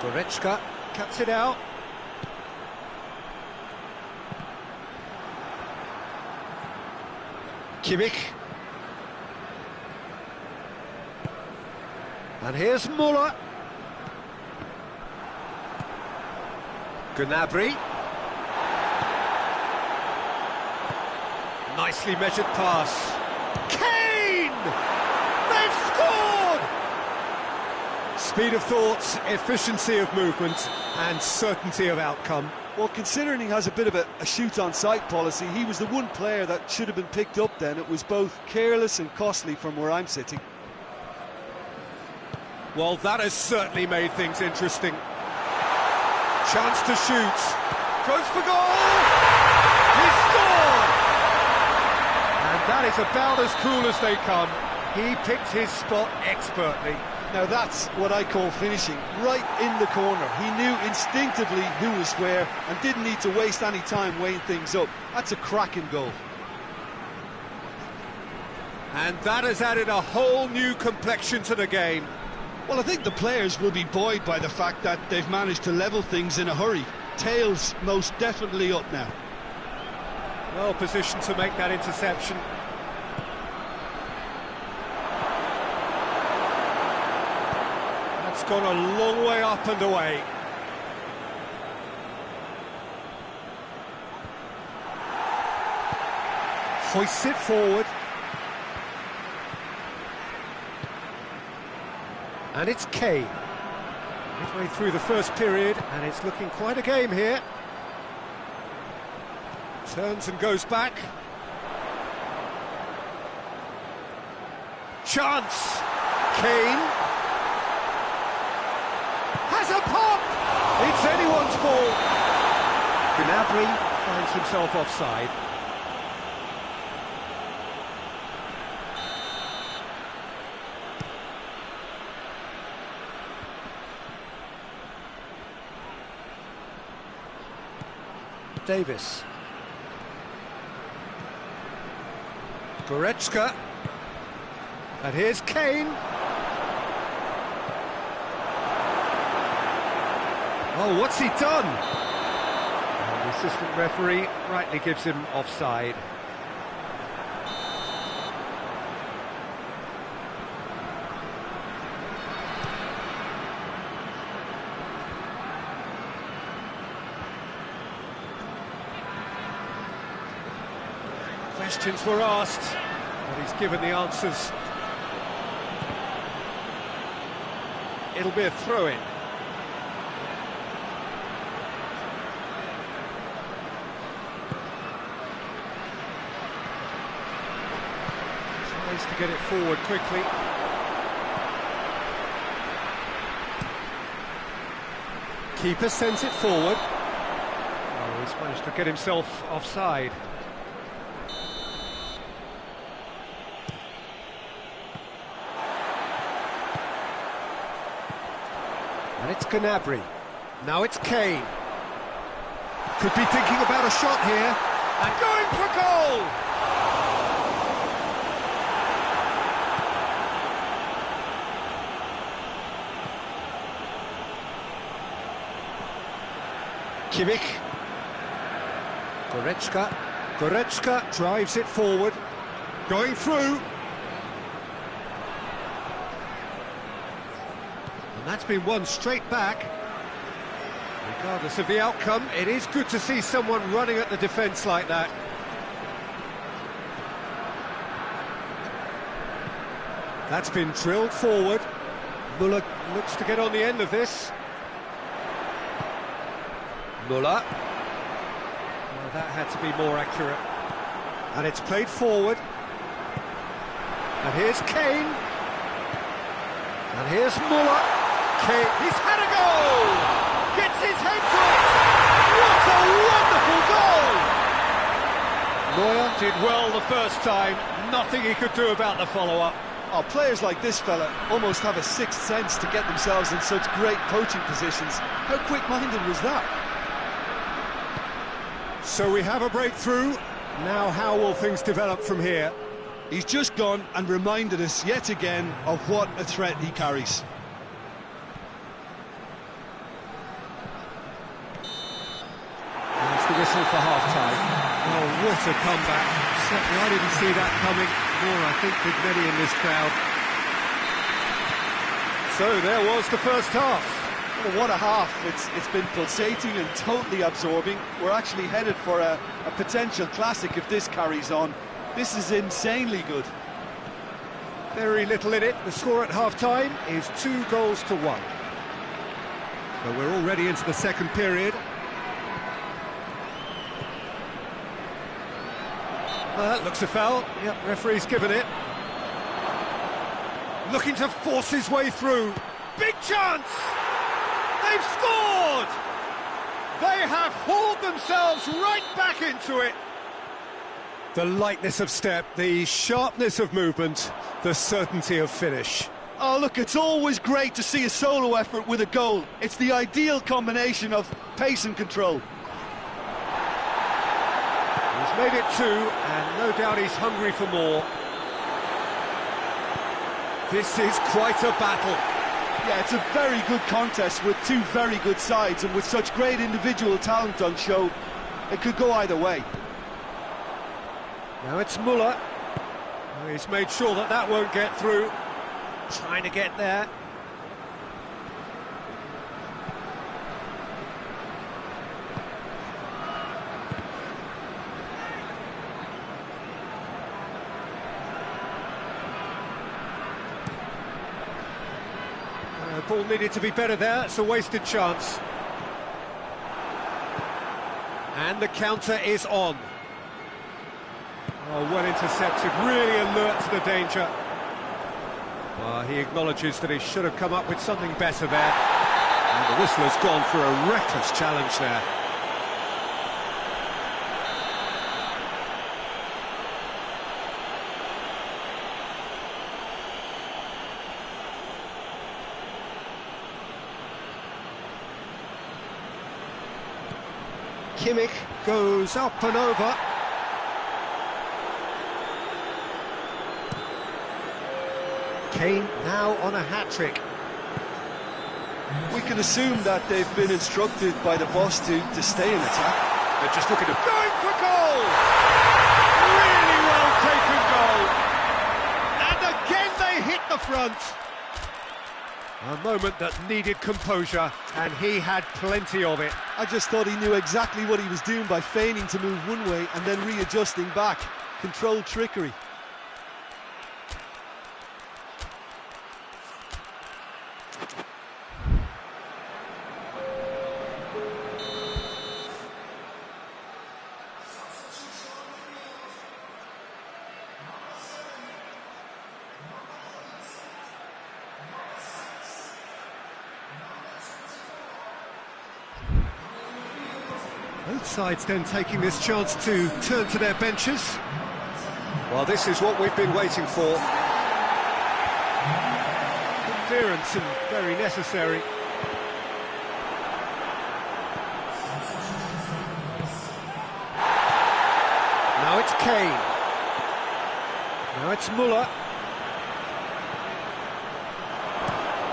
Speaker 1: Goretzka cuts it out. Kimmich. And here's Muller. Gnabry. Nicely measured pass. Kane! They've scored! Speed of thoughts, efficiency of movement, and certainty of outcome.
Speaker 3: Well, considering he has a bit of a shoot-on-sight policy, he was the one player that should have been picked up then. It was both careless and costly from where I'm sitting.
Speaker 1: Well, that has certainly made things interesting. Chance to shoot. Goes for goal! He's scored! And that is about as cool as they come. He picked his spot expertly.
Speaker 3: Now that's what I call finishing, right in the corner. He knew instinctively who was where and didn't need to waste any time weighing things up. That's a cracking goal.
Speaker 1: And that has added a whole new complexion to the game.
Speaker 2: Well, I think the players will be buoyed by the fact that they've managed to level things in a hurry. Tails most definitely up now.
Speaker 1: Well positioned to make that interception. That's gone a long way up and away. Hoists it forward. And it's Kane. Midway through the first period, and it's looking quite a game here. Turns and goes back. Chance! Kane. Has a pop! It's anyone's ball. Gnabry finds himself offside. Davis. Goretzka. And here's Kane. Oh, what's he done? And the assistant referee rightly gives him offside. Questions were asked, but he's given the answers. It'll be a throw-in. Tries to get it forward quickly. Keeper sends it forward. Oh, he's managed to get himself offside. And it's Gnabry. Now it's Kane. Could be thinking about a shot here. And going for goal! Kimmich. Goretzka. Goretzka drives it forward. Going through. And that's been won straight back. Regardless of the outcome, it is good to see someone running at the defence like that. That's been drilled forward. Muller looks to get on the end of this. Muller. Well, that had to be more accurate. And it's played forward. And here's Kane. And here's Muller. Kane, he's had a goal! Gets his head to it! What a wonderful goal! Neuer did well the first time, nothing he could do about the follow-up.
Speaker 3: Oh, players like this fella almost have a sixth sense to get themselves in such great poaching positions. How quick-minded was that?
Speaker 1: So we have a breakthrough. Now how will things develop from here?
Speaker 2: He's just gone and reminded us yet again of what a threat he carries.
Speaker 1: There's the whistle for half-time. Oh, what a comeback. Certainly I didn't see that coming, nor I think did many in this crowd. So there was the first half.
Speaker 3: Oh, what a half. It's been pulsating and totally absorbing. We're actually headed for a potential classic if this carries on. This is insanely good.
Speaker 1: Very little in it. The score at half-time is 2-1. So we're already into the second period. That looks a foul. Yep, referee's given it. Looking to force his way through. Big chance! They've scored! They have hauled themselves right back into it. The lightness of step, the sharpness of movement, the certainty of finish.
Speaker 3: Oh, look, it's always great to see a solo effort with a goal. It's the ideal combination of pace and control.
Speaker 1: He's made it 2, and no doubt he's hungry for more. This is quite a battle.
Speaker 3: Yeah, it's a very good contest with two very good sides, and with such great individual talent on show, it could go either way.
Speaker 1: Now it's Müller. He's made sure that that won't get through. Trying to get there. Ball needed to be better there, it's a wasted chance. And the counter is on. Oh, well intercepted, really alert to the danger. He acknowledges that he should have come up with something better there. And the whistler's gone for a reckless challenge there. Kimmich goes up and over. Kane now on a hat-trick.
Speaker 3: We can assume that they've been instructed by the boss to stay in attack.
Speaker 1: They're just looking to... Going for goal! Really well taken goal! And again they hit the front. A moment that needed composure, and he had plenty of it.
Speaker 3: I just thought he knew exactly what he was doing by feigning to move one way and then readjusting back. Controlled trickery.
Speaker 1: Both sides then taking this chance to turn to their benches. Well, this is what we've been waiting for. Good clearance and very necessary. Now it's Kane. Now it's Müller.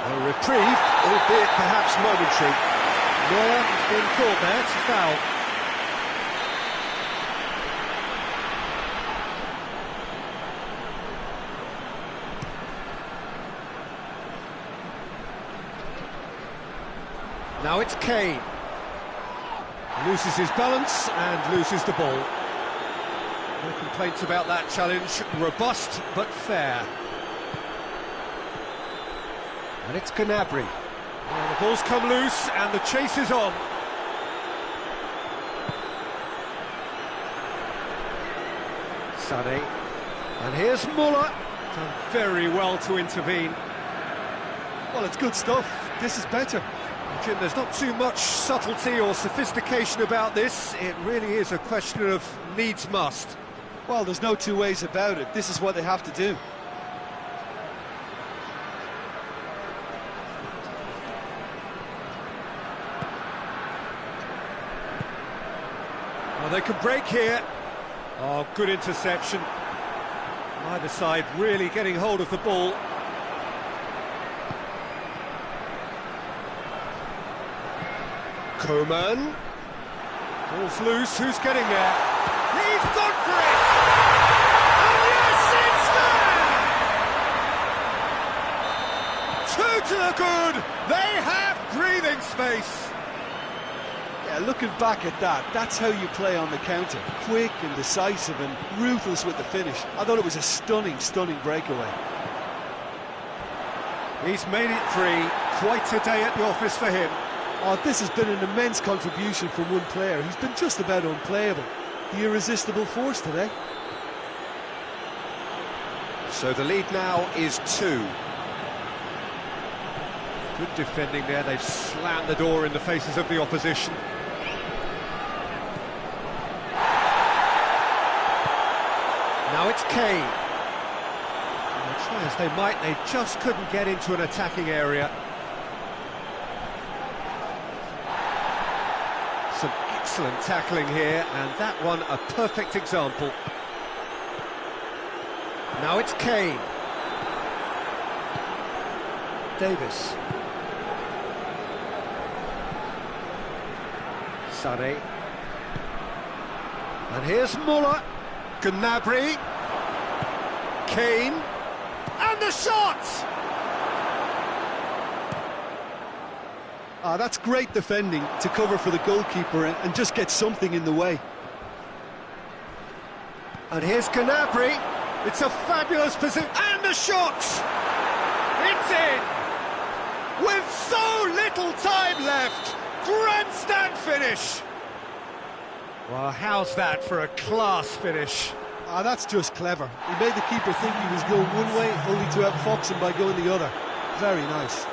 Speaker 1: A reprieve, albeit perhaps momentary. Neuer has been caught there, it's a foul. Now it's Kane. Loses his balance and loses the ball. No complaints about that challenge. Robust but fair. And it's Gnabry. And the ball's come loose and the chase is on. Sané. And here's Müller. Done very well to intervene.
Speaker 3: Well, it's good stuff. This is better.
Speaker 1: Jim, there's not too much subtlety or sophistication about this. It really is a question of needs must.
Speaker 2: Well, there's no two ways about it. This is what they have to do.
Speaker 1: Well, they could break here. Oh, good interception. Either side really getting hold of the ball. Coman. Ball's loose, who's getting there? He's gone for it! And yes, it's there! Two to the good! They have breathing space!
Speaker 2: Yeah, looking back at that, that's how you play on the counter. Quick and decisive and ruthless with the finish. I thought it was a stunning, stunning breakaway.
Speaker 1: He's made it three. Quite a day at the office for him.
Speaker 2: Oh, this has been an immense contribution from one player. He's been just about unplayable. The irresistible force today.
Speaker 1: So the lead now is 2. Good defending there. They've slammed the door in the faces of the opposition. Now it's Kane. And try as they might, they just couldn't get into an attacking area. Some excellent tackling here, and that one a perfect example. Now it's Kane. Davis. Sané. And here's Muller. Gnabry. Kane. And the shot!
Speaker 2: Ah, that's great defending to cover for the goalkeeper and just get something in the way.
Speaker 1: And here's Gnabry. It's a fabulous position. And the shot! It's in! With so little time left! Grandstand finish! Well, how's that for a class finish?
Speaker 2: Ah, that's just clever. He made the keeper think he was going one way, only to outfox him by going the other. Very nice.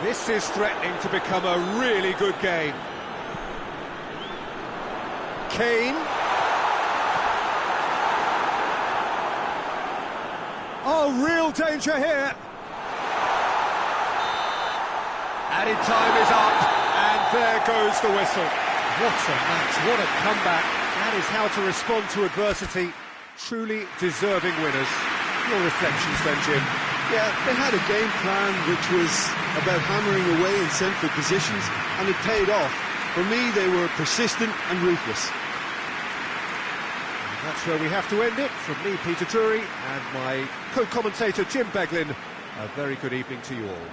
Speaker 1: This is threatening to become a really good game. Kane. Oh, real danger here. Added time is up, and there goes the whistle. What a match, what a comeback. That is how to respond to adversity. Truly deserving winners. Your reflections then, Jim?
Speaker 2: Yeah, they had a game plan which was about hammering away in central positions, and it paid off. For me, they were persistent and ruthless.
Speaker 1: And that's where we have to end it. From me, Peter Drury, and my co-commentator, Jim Beglin, a very good evening to you all.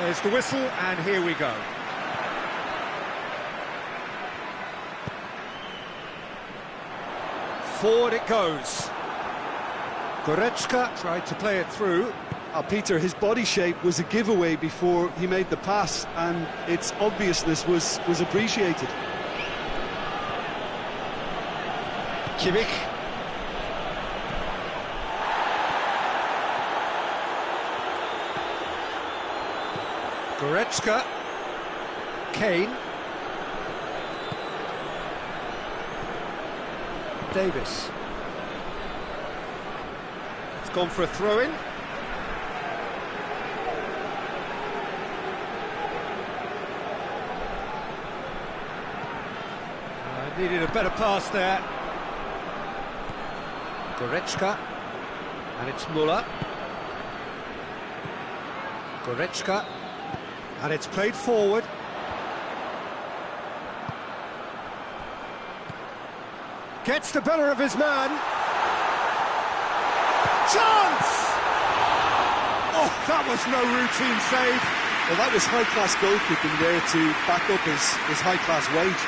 Speaker 1: There's the whistle, and here we go. Forward it goes. Goretzka tried to play it through.
Speaker 2: Peter, his body shape was a giveaway before he made the pass, and its obviousness was appreciated.
Speaker 1: Kimmich. Goretzka. Kane. Davis. It's gone for a throw-in. Needed a better pass there. Goretzka. And it's Muller. Goretzka. And it's played forward. Gets the better of his man. Chance! Oh, that was no routine save.
Speaker 2: Well, that was high-class goalkeeping there to back up his high-class wage.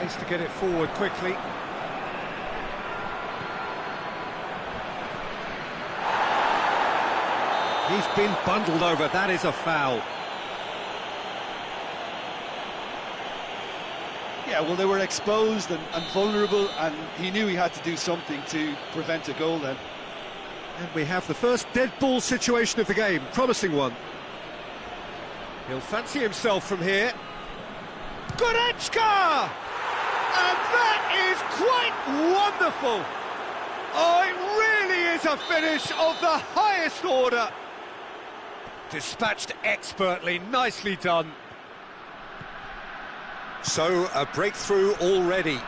Speaker 1: Needs to get it forward quickly. He's been bundled over, that is a foul.
Speaker 2: Yeah, well, they were exposed and vulnerable, and he knew he had to do something to prevent a goal then.
Speaker 1: And we have the first dead ball situation of the game, promising one. He'll fancy himself from here. Goretzka! And that is quite wonderful! Oh, it really is a finish of the highest order! Dispatched expertly, nicely done. So, a breakthrough already.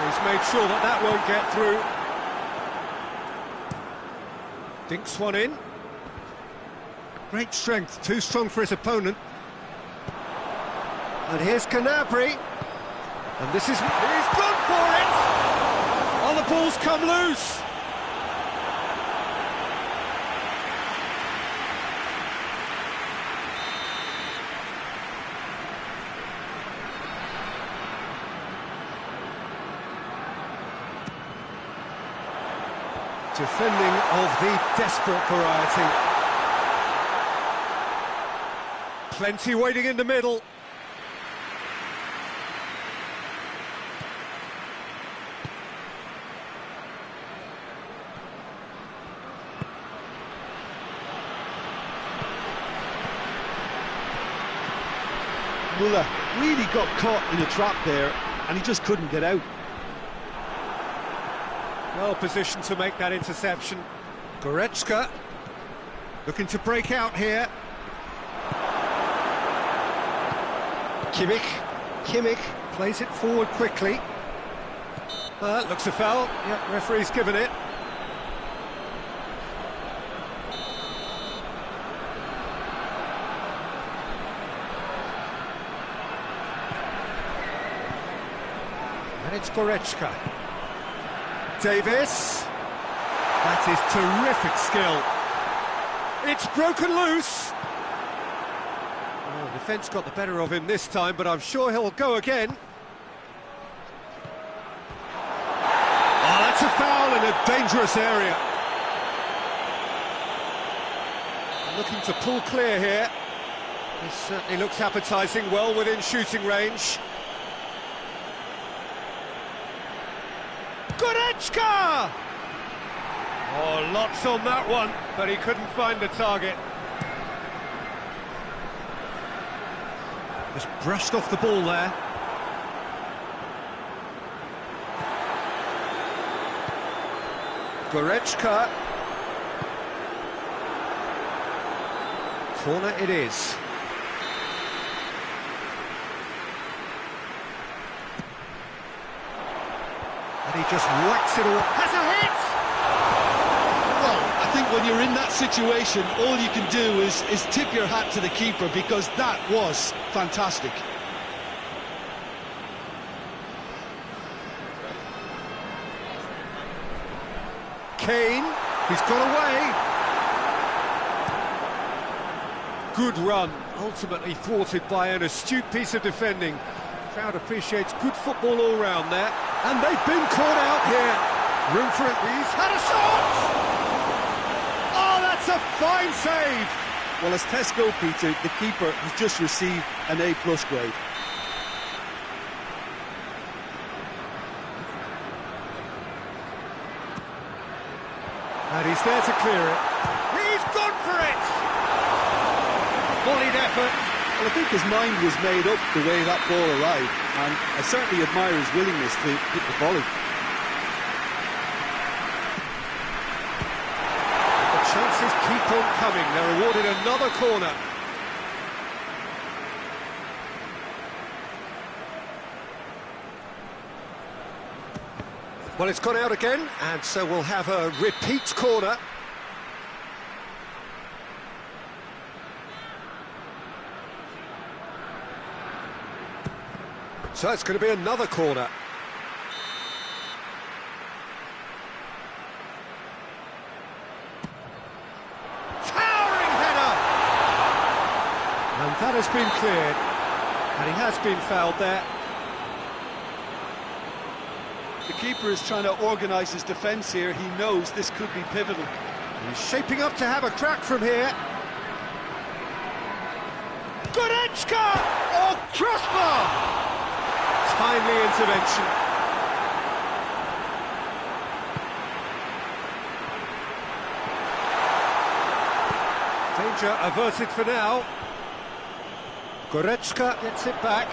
Speaker 1: He's made sure that that won't get through. Dinks one in. Great strength, too strong for his opponent. And here's Canabry. And this is... He's gone for it! Oh, the ball's come loose! Defending of the desperate variety. Plenty waiting in the middle.
Speaker 2: Muller really got caught in a trap there, and he just couldn't get out.
Speaker 1: Well positioned to make that interception. Goretzka looking to break out here. Kimmich plays it forward quickly. Looks a foul. Yep, referee's given it. And it's Goretzka. Davis. That is terrific skill. It's broken loose. Oh, defence got the better of him this time, but I'm sure he'll go again. Oh, that's a foul in a dangerous area. Looking to pull clear here. This certainly looks appetising, well within shooting range. Goretzka! Oh, lots on that one, but he couldn't find the target. Just brushed off the ball there. Goretzka. Corner it is. And he just whacks it all. Has a hit!
Speaker 2: Well, I think when you're in that situation, all you can do is tip your hat to the keeper, because that was fantastic.
Speaker 1: Kane, he's got away. Good run, ultimately thwarted by an astute piece of defending. The crowd appreciates good football all round there. And they've been caught out here. Room for it. He's had a shot! Oh, that's a fine save!
Speaker 2: Well, as Tesco, Peter, the keeper has just received an A+ grade.
Speaker 1: And he's there to clear it. He's gone for it! Volleyed effort.
Speaker 2: Well, I think his mind was made up the way that ball arrived, and I certainly admire his willingness to hit the volley.
Speaker 1: The chances keep on coming. They're awarded another corner. Well, it's gone out again, and so we'll have a repeat corner. So it's going to be another corner. Towering header! And that has been cleared. And he has been fouled there.
Speaker 2: The keeper is trying to organise his defence here. He knows this could be pivotal.
Speaker 1: He's shaping up to have a crack from here. Goretzka! Oh, crossbar! Timely intervention. Danger averted for now. Goretzka gets it back.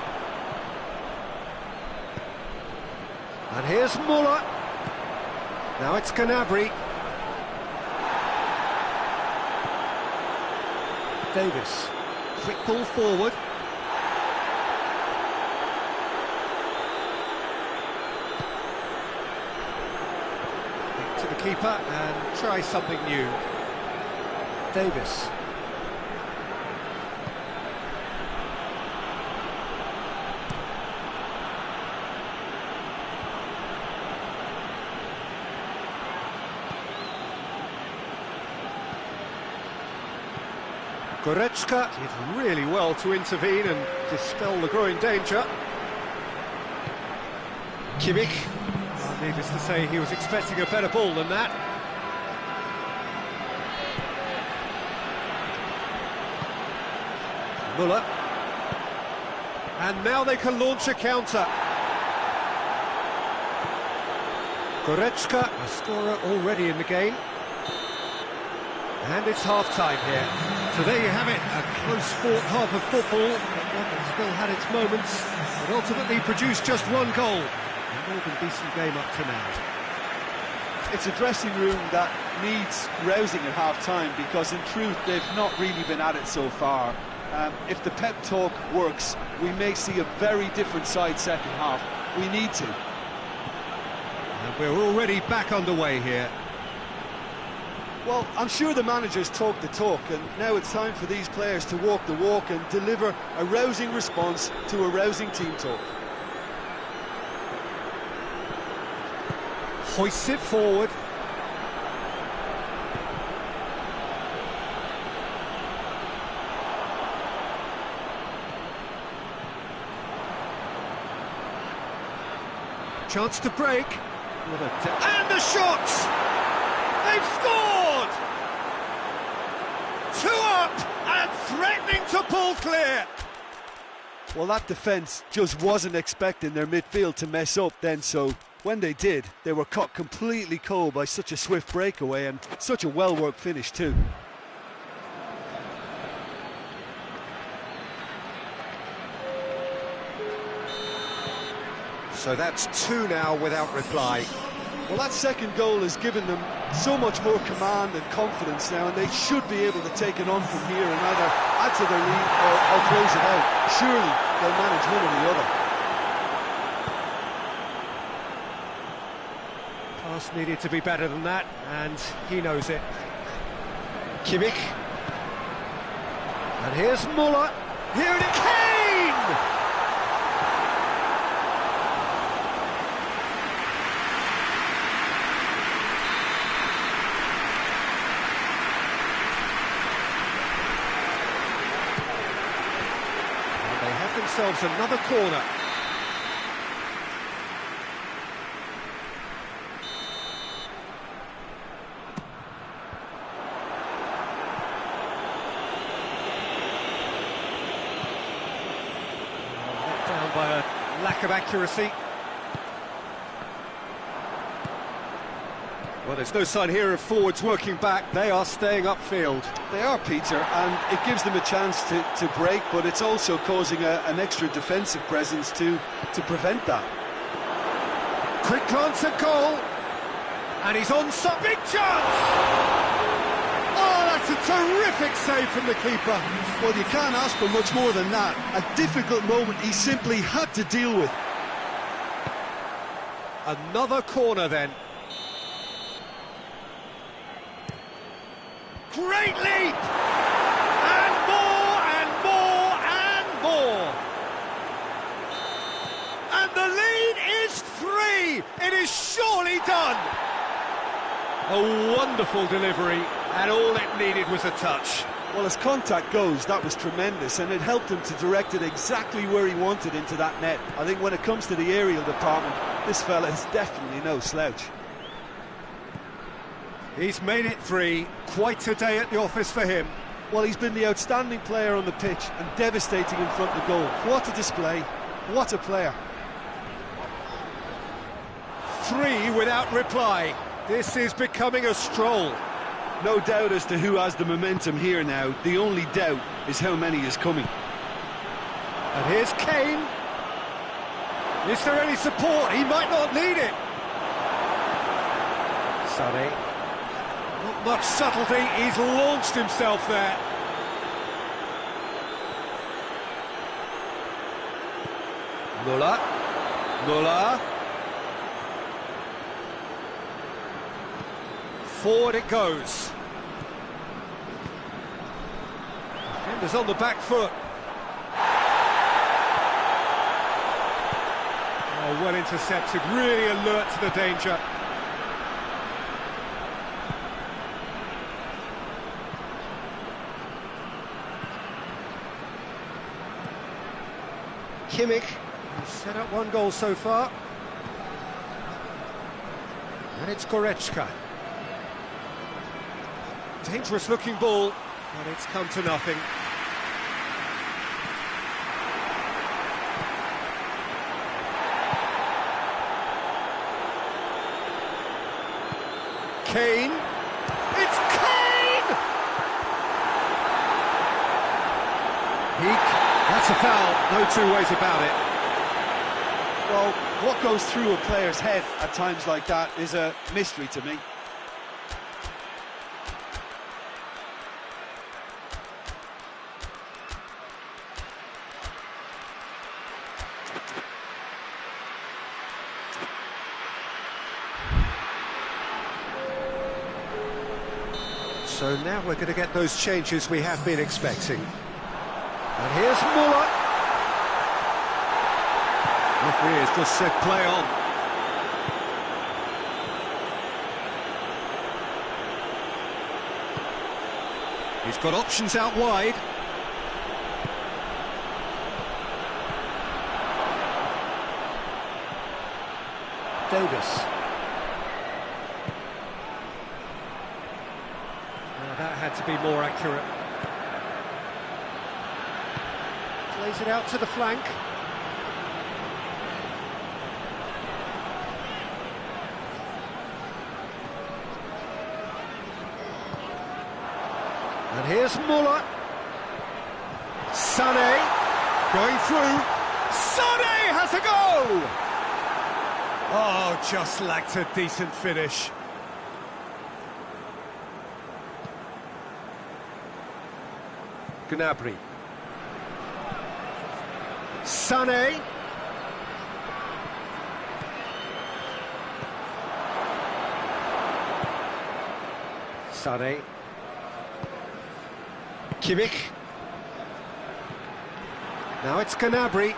Speaker 1: And here's Muller. Now it's Gnabry. Davis. Quick ball forward. Back to the keeper and try something new. Davis. Goretzka did really well to intervene and dispel the growing danger. Kimmich. Well, needless to say, he was expecting a better ball than that. Muller. And now they can launch a counter. Goretzka, a scorer already in the game. And it's half-time here. So there you have it, a close-fought half of football, but one that still had its moments, but ultimately produced just one goal. A more than decent game up to now.
Speaker 2: It's a dressing room that needs rousing at half-time, because in truth they've not really been at it so far. If the pep talk works, we may see a very different side second half. We need to.
Speaker 1: And we're already back underway here.
Speaker 2: Well, I'm sure the managers talk the talk, and now it's time for these players to walk the walk and deliver a rousing response to a rousing team talk.
Speaker 1: Hoists it forward. Chance to break. And the shot! They've scored! 2 up and threatening to pull clear.
Speaker 2: Well, that defence just wasn't expecting their midfield to mess up then, so when they did, they were caught completely cold by such a swift breakaway and such a well-worked finish too.
Speaker 1: So that's 2 now without reply.
Speaker 2: Well, that second goal has given them so much more command and confidence now, and they should be able to take it on from here and either add to their lead or close it out. Surely they'll manage one or the other.
Speaker 1: Pass needed to be better than that, and he knows it. Kimmich. And here's Muller. Here it is. Kane! Themselves another corner. Let down by a lack of accuracy. Well, there's no sign here of forwards working back. They are staying upfield.
Speaker 2: They are, Peter, and it gives them a chance to break, but it's also causing an extra defensive presence to prevent that.
Speaker 1: Quick glance at goal. And he's on some big chance! Oh, that's a terrific save from the keeper.
Speaker 2: Well, you can't ask for much more than that. A difficult moment he simply had to deal with.
Speaker 1: Another corner then. Great leap! And more, and more, and more! And the lead is 3! It is surely done! A wonderful delivery, and all it needed was a touch.
Speaker 3: Well, as contact goes, that was tremendous, and it helped him to direct it exactly where he wanted into that net. I think when it comes to the aerial department, this fella is definitely no slouch.
Speaker 1: He's made it 3. Quite a day at the office for him.
Speaker 3: Well, he's been the outstanding player on the pitch and devastating in front of goal. What a display, what a player.
Speaker 1: 3 without reply. This is becoming a stroll.
Speaker 2: No doubt as to who has the momentum here now. The only doubt is how many is coming.
Speaker 1: And here's Kane. Is there any support? He might not need it. Sonny. Not much subtlety. He's launched himself there. Muller. Forward it goes. Defenders on the back foot. Oh, well intercepted, really alert to the danger. Kimmich, he's set up 1 goal so far. And it's Goretzka. Dangerous looking ball, but it's come to nothing. Kane. It's Kane! That's a foul, no 2 ways about it.
Speaker 3: Well, what goes through a player's head at times like that is a mystery to me.
Speaker 1: So now we're going to get those changes we have been expecting. And here's Muller. Referee has just said play on. He's got options out wide. Davis. That had to be more accurate. Plays it out to the flank. And here's Muller. Sané going through. Sané has a go! Oh, just lacked a decent finish. Gnabry. Sané. Sané. Kimmich. Now it's Gnabry.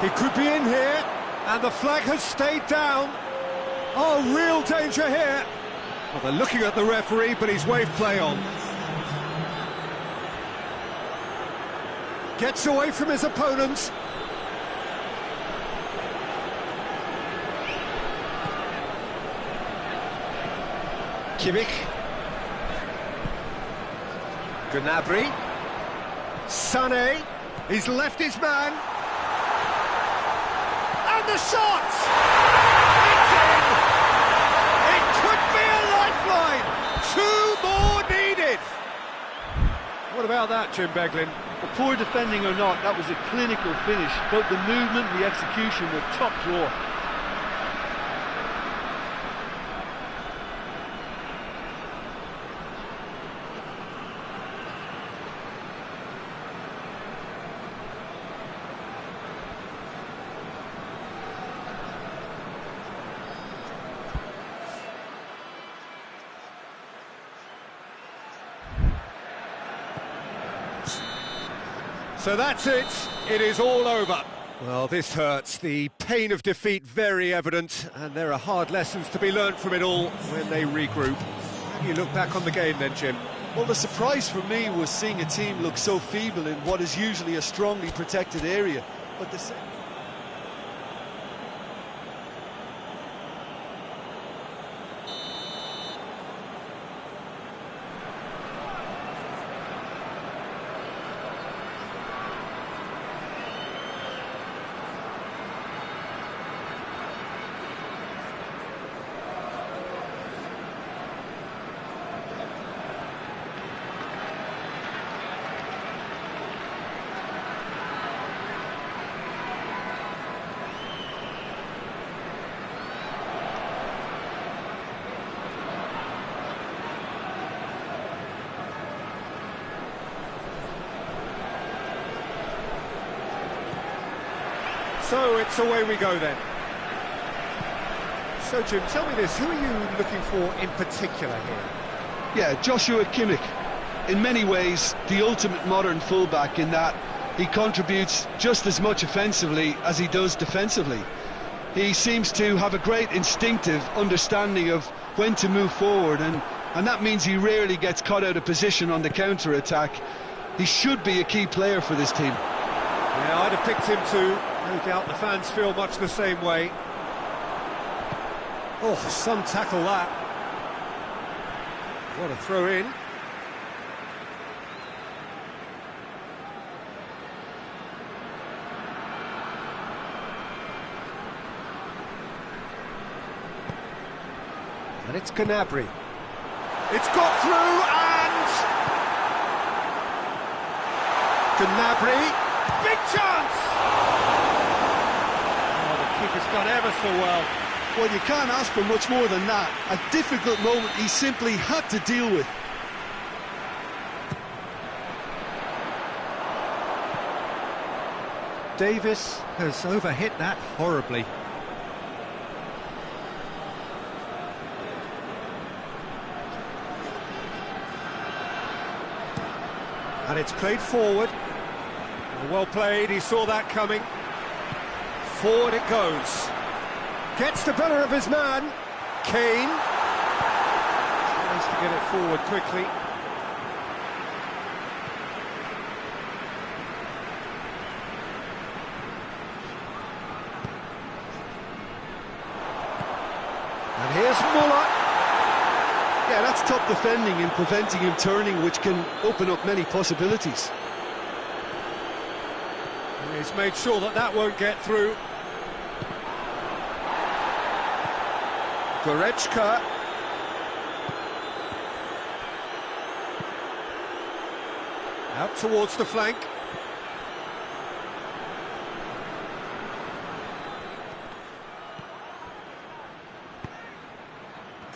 Speaker 1: He could be in here, and the flag has stayed down. Oh, real danger here. Well, they're looking at the referee, but he's waved play on. Gets away from his opponents. Kimmich. Gnabry. Sané. He's left his man. And the shot! It's in! It could be a lifeline! 2 more needed! What about that, Jim Beglin?
Speaker 3: Well, poor defending or not, that was a clinical finish. Both the movement and the execution were top drawer.
Speaker 1: So that's it, it is all over. Well, this hurts, the pain of defeat very evident, and there are hard lessons to be learnt from it all when they regroup. How do you look back on the game then, Jim?
Speaker 3: Well, the surprise for me was seeing a team look so feeble in what is usually a strongly protected area. But the...
Speaker 1: So it's away we go then. So Jim, tell me this, who are you looking for in particular here?
Speaker 2: Yeah, Joshua Kimmich. In many ways, the ultimate modern fullback in that he contributes just as much offensively as he does defensively. He seems to have a great instinctive understanding of when to move forward, and that means he rarely gets caught out of position on the counter-attack. He should be a key player for this team.
Speaker 1: Yeah, I'd have picked him too. No doubt the fans feel much the same way. Oh, some tackle that. What a throw in. And it's Gnabry. It's got through and... Gnabry, big chance! Keeper's done ever so well.
Speaker 3: Well, you can't ask for much more than that. A difficult moment he simply had to deal with.
Speaker 1: Davis has overhit that horribly. And it's played forward. Well played, he saw that coming. Forward it goes. Gets the better of his man. Kane. Tries to get it forward quickly. And here's Muller.
Speaker 3: Yeah, that's top defending and preventing him turning, which can open up many possibilities.
Speaker 1: And he's made sure that that won't get through. Goretzka. Out towards the flank.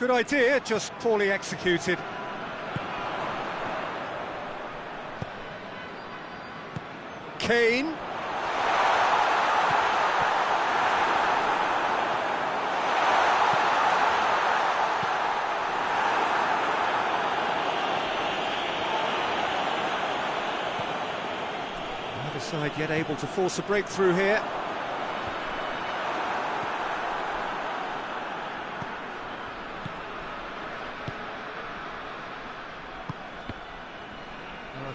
Speaker 1: Good idea, just poorly executed. Kane. Neither side yet able to force a breakthrough here.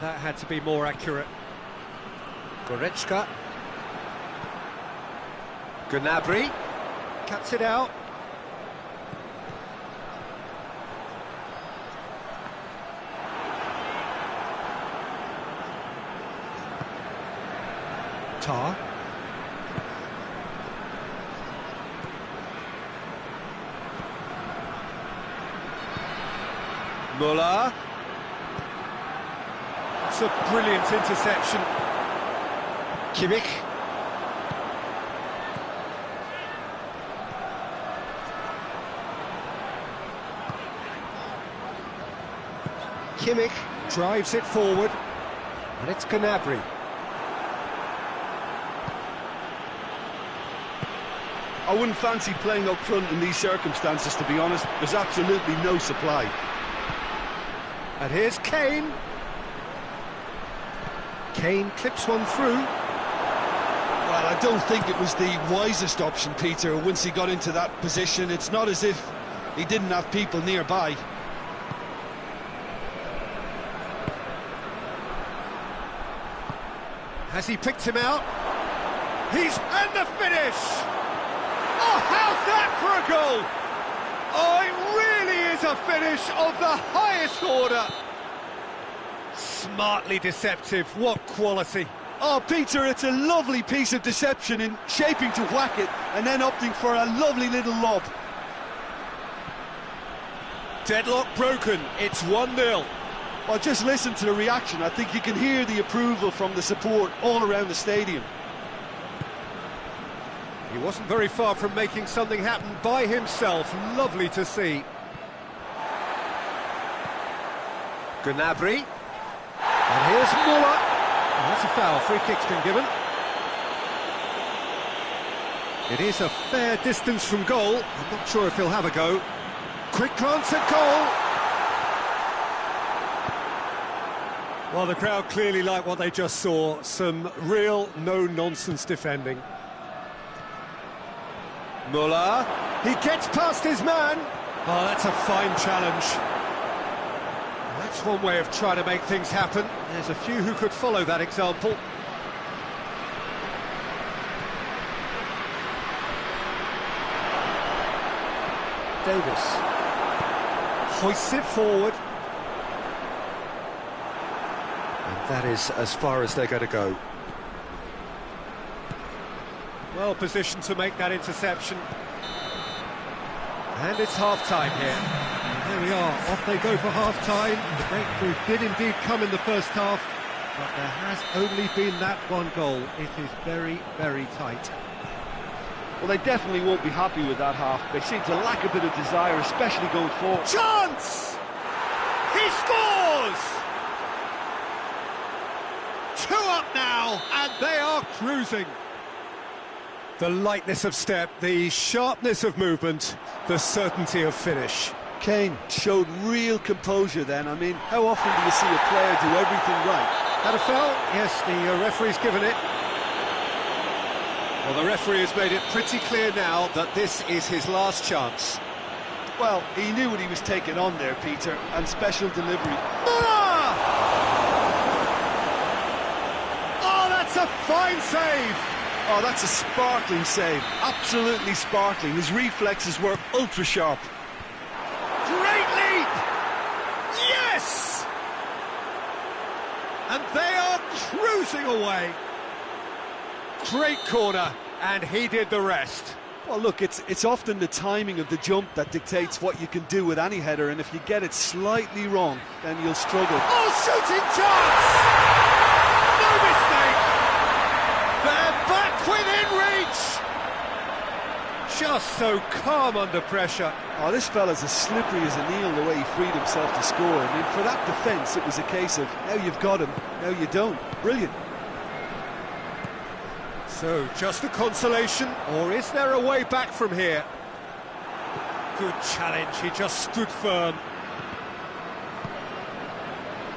Speaker 1: That had to be more accurate. Goretzka. Gnabry. Cuts it out. Tar. Muller. It's a brilliant interception. Kimmich. Kimmich drives it forward, and it's Gnabry.
Speaker 2: I wouldn't fancy playing up front in these circumstances, to be honest. There's absolutely no supply.
Speaker 1: And here's Kane. Kane clips one through.
Speaker 3: Well, I don't think it was the wisest option, Peter, once he got into that position. It's not as if he didn't have people nearby.
Speaker 1: Has he picked him out? And the finish! Oh, how's that for a goal? Oh, it really is a finish of the highest order. Smartly deceptive, what quality.
Speaker 3: Oh, Peter, it's a lovely piece of deception in shaping to whack it and then opting for a lovely little lob.
Speaker 1: Deadlock broken, it's 1-0.
Speaker 3: Well, just listen to the reaction. I think you can hear the approval from the support all around the stadium.
Speaker 1: He wasn't very far from making something happen by himself. Lovely to see. Gnabry. And here's Muller. Oh, that's a foul. Free kick's been given. It is a fair distance from goal. I'm not sure if he'll have a go. Quick glance at goal. Well, the crowd clearly like what they just saw. Some real no-nonsense defending. Muller. He gets past his man. Oh, that's a fine challenge. That's one way of trying to make things happen. There's a few who could follow that example. Davis hoists it forward. And that is as far as they're going to go. Well positioned to make that interception. And it's half-time here. There we are, off they go for half-time. The breakthrough did indeed come in the first half, but there has only been that one goal. It is very, very tight.
Speaker 3: Well, they definitely won't be happy with that half. They seem to lack a bit of desire, especially going forward.
Speaker 1: Chance! He scores! 2 up now, and they are cruising. The lightness of step, the sharpness of movement, the certainty of finish.
Speaker 3: Kane showed real composure then. I mean, how often do you see a player do everything right?
Speaker 1: Had a foul? Yes, the referee's given it. Well, the referee has made it pretty clear now that this is his last chance.
Speaker 3: Well, he knew what he was taking on there, Peter, and special delivery.
Speaker 1: Muller! Oh, that's a fine save!
Speaker 3: Oh, that's a sparkling save. Absolutely sparkling. His reflexes were ultra-sharp.
Speaker 1: Great leap! Yes! And they are cruising away. Great corner, and he did the rest.
Speaker 3: Well, look, it's often the timing of the jump that dictates what you can do with any header, and if you get it slightly wrong, then you'll struggle.
Speaker 1: Oh, shooting chance! No mistake! They're back within reach! Just so calm under pressure.
Speaker 3: Oh, this fella's as slippery as a needle the way he freed himself to score. I mean, for that defence, it was a case of, now you've got him, now you don't. Brilliant.
Speaker 1: So, just a consolation, or is there a way back from here? Good challenge, he just stood firm.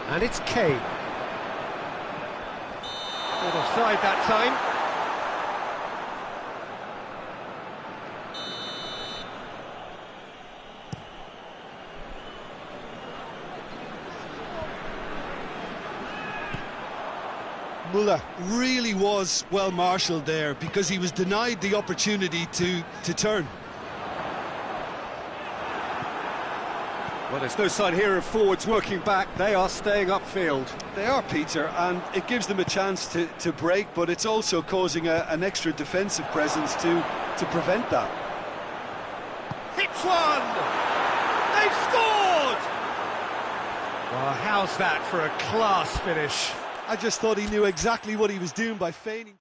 Speaker 1: And it's Kane. Not offside that time.
Speaker 2: Muller really was well marshalled there because he was denied the opportunity to turn.
Speaker 1: Well, there's no sign here of forwards working back. They are staying upfield.
Speaker 3: They are, Peter, and it gives them a chance to break, but it's also causing an extra defensive presence to prevent that.
Speaker 1: Hits one! They've scored! Well, how's that for a class finish?
Speaker 3: I just thought he knew exactly what he was doing by feigning.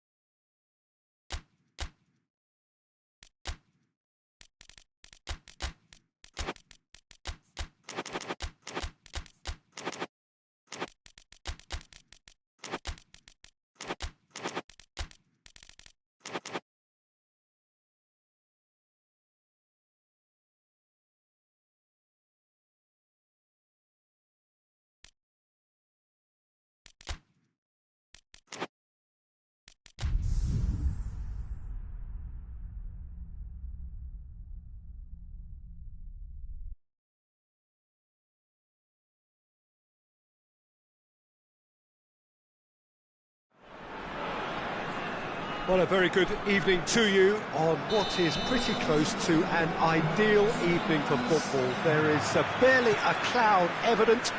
Speaker 1: Well, a very good evening to you on what is pretty close to an ideal evening for football. There is barely a cloud evident.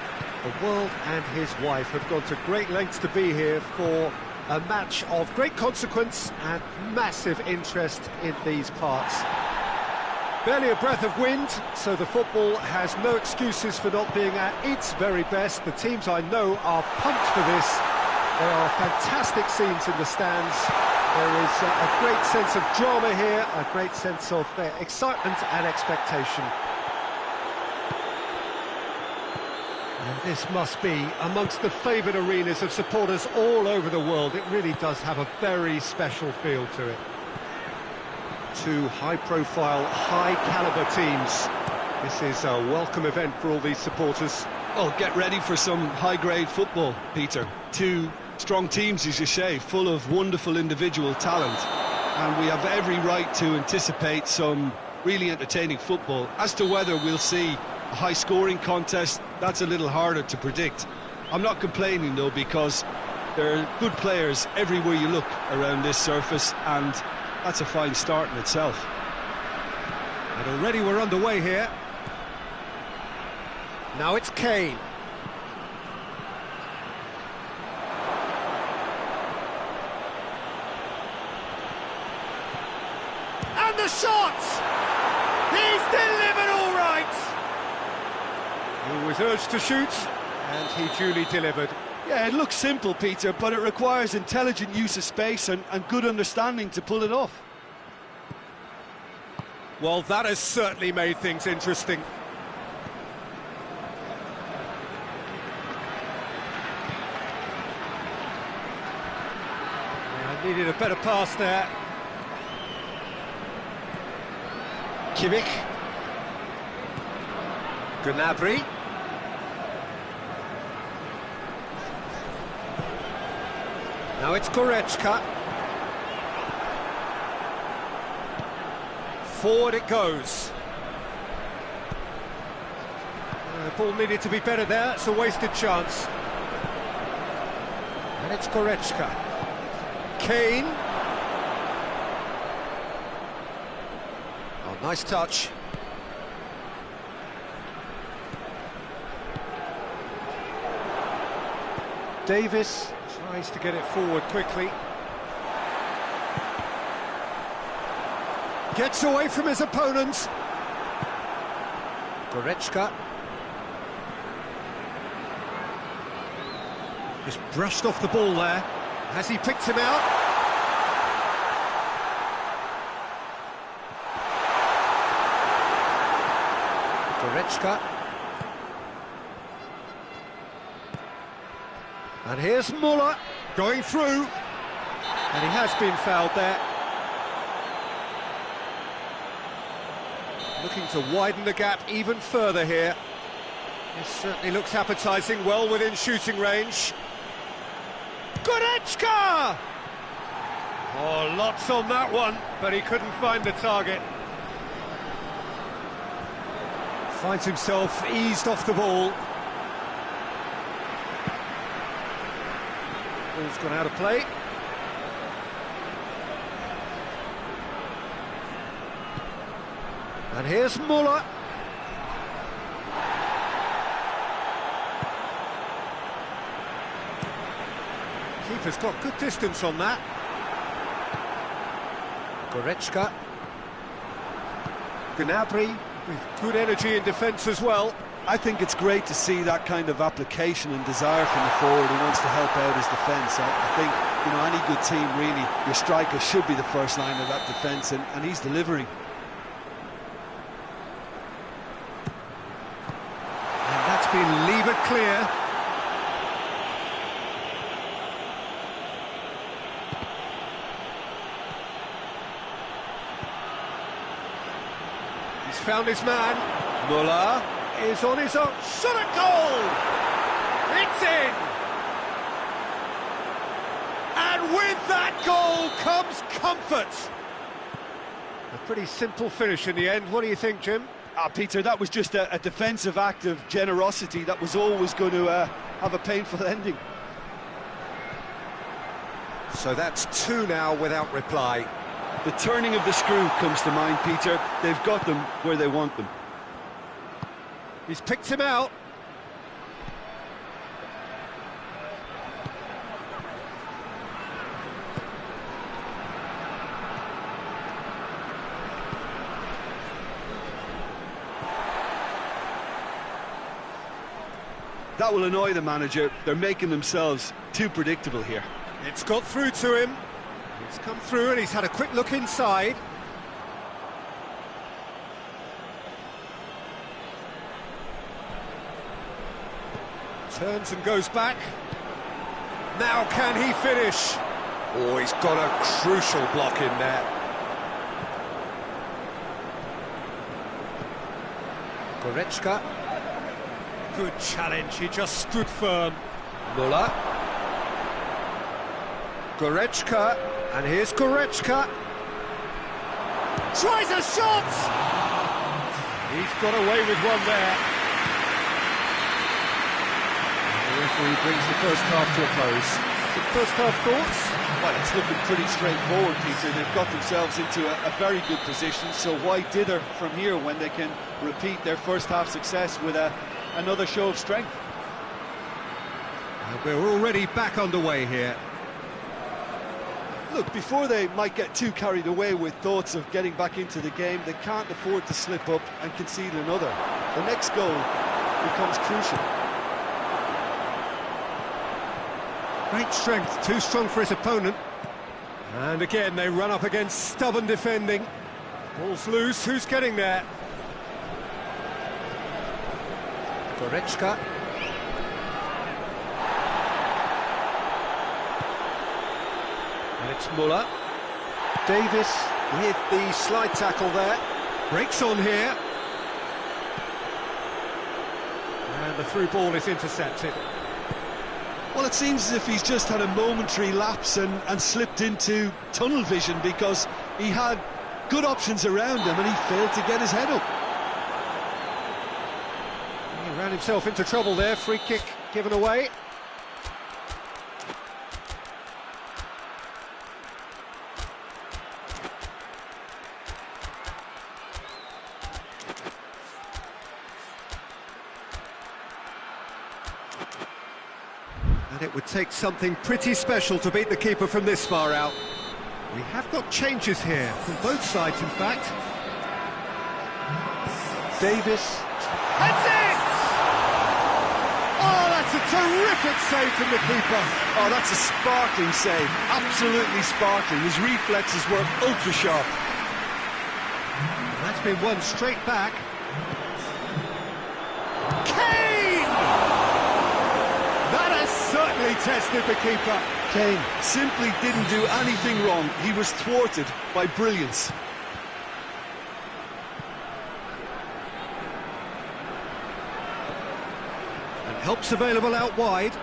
Speaker 1: The world and his wife have gone to great lengths to be here for a match of great consequence and massive interest in these parts. Barely a breath of wind, so the football has no excuses for not being at its very best. The teams I know are pumped for this. There are fantastic scenes in the stands. There is a great sense of drama here, a great sense of excitement and expectation. And this must be amongst the favoured arenas of supporters all over the world. It really does have a very special feel to it. Two high-profile, high-caliber teams. This is a welcome event for all these supporters.
Speaker 2: Oh, get ready for some high-grade football, Peter. Two strong teams, as you say, full of wonderful individual talent. And we have every right to anticipate some really entertaining football. As to whether we'll see a high-scoring contest, that's a little harder to predict. I'm not complaining, though, because there are good players everywhere you look around this surface, and that's a fine start in itself.
Speaker 1: And already we're underway here. Now it's Kane. And the shot! He's delivered all right! He was urged to shoot, and he duly delivered.
Speaker 3: Yeah, it looks simple, Peter, but it requires intelligent use of space and good understanding to pull it off.
Speaker 1: Well, that has certainly made things interesting. Needed a better pass there. Kimmich. Gnabry. Now it's Goretzka. Forward it goes. The ball needed to be better there. It's a wasted chance. And it's Goretzka. Kane. Oh, nice touch. Davis tries to get it forward quickly. Gets away from his opponents. Goretzka. Just brushed off the ball there. Has he picked him out? Goretzka. And here's Muller going through. And he has been fouled there. Looking to widen the gap even further here. This certainly looks appetising, well within shooting range. Goretzka! Oh, lots on that one, but he couldn't find the target. Finds himself eased off the ball. Ball's gone out of play. And here's Muller. Keeper's got good distance on that. Goretzka. Gnabry with good energy in defence as well.
Speaker 3: I think it's great to see that kind of application and desire from the forward who wants to help out his defence. I think, you know, any good team, really, your striker should be the first line of that defence, and he's delivering.
Speaker 1: And that's been levered clear. He's found his man. Muller is on his own. Shot at goal! It's in! And with that goal comes comfort. A pretty simple finish in the end. What do you think, Jim?
Speaker 3: Peter, that was just a defensive act of generosity that was always going to have a painful ending.
Speaker 1: So that's two now without reply.
Speaker 2: The turning of the screw comes to mind, Peter. They've got them where they want them.
Speaker 1: He's picked him out.
Speaker 2: That will annoy the manager. They're making themselves too predictable here.
Speaker 1: It's got through to him. It's come through and he's had a quick look inside. Turns and goes back. Now can he finish? Oh, he's got a crucial block in there. Goretzka. Good challenge, he just stood firm. Müller. Goretzka, and here's Goretzka. Tries a shot! He's got away with one there. The referee brings the first half to a close. So first half thoughts?
Speaker 2: Well, it's looking pretty straightforward, Peter. They've got themselves into a very good position, so why dither from here when they can repeat their first half success with another show of strength?
Speaker 1: And we're already back underway here.
Speaker 2: Look, before they might get too carried away with thoughts of getting back into the game, they can't afford to slip up and concede another. The next goal becomes crucial.
Speaker 1: Great strength, too strong for his opponent. And again, they run up against stubborn defending. Ball's loose, who's getting there? Goretzka. And it's Müller. Davis with the slide tackle there. Breaks on here. And the through ball is intercepted.
Speaker 2: Well, it seems as if he's just had a momentary lapse and slipped into tunnel vision, because he had good options around him and he failed to get his head up.
Speaker 1: He ran himself into trouble there, free kick given away. And it would take something pretty special to beat the keeper from this far out. We have got changes here, from both sides in fact. Davis. That's it! Oh, that's a terrific save from the keeper.
Speaker 2: Oh, that's a sparkling save, absolutely sparkling. His reflexes were ultra sharp.
Speaker 1: And that's been won straight back. Certainly tested the keeper.
Speaker 2: Kane simply didn't do anything wrong. He was thwarted by brilliance.
Speaker 1: And help's available out wide.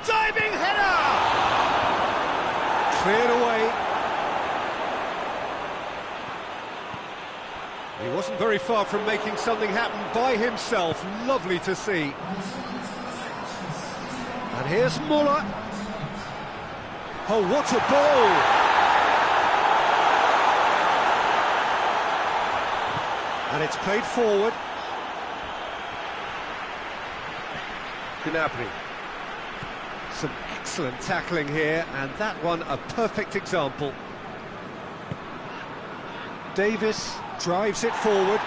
Speaker 1: Diving header! Cleared away. He wasn't very far from making something happen by himself. Lovely to see. And here's Müller. Oh, what a ball! And it's played forward. Gnabry. Some excellent tackling here, and that one a perfect example. Davis drives it forward.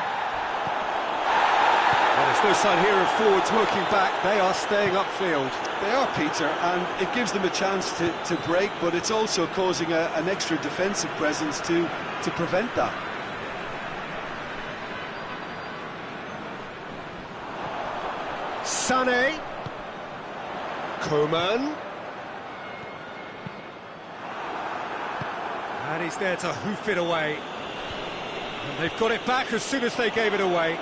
Speaker 1: Well, there's no sign here of forwards working back. They are staying upfield.
Speaker 2: They are, Peter, and it gives them a chance to break, but it's also causing an extra defensive presence to prevent that.
Speaker 1: Sané. Coman. And he's there to hoof it away. And they've got it back as soon as they gave it away.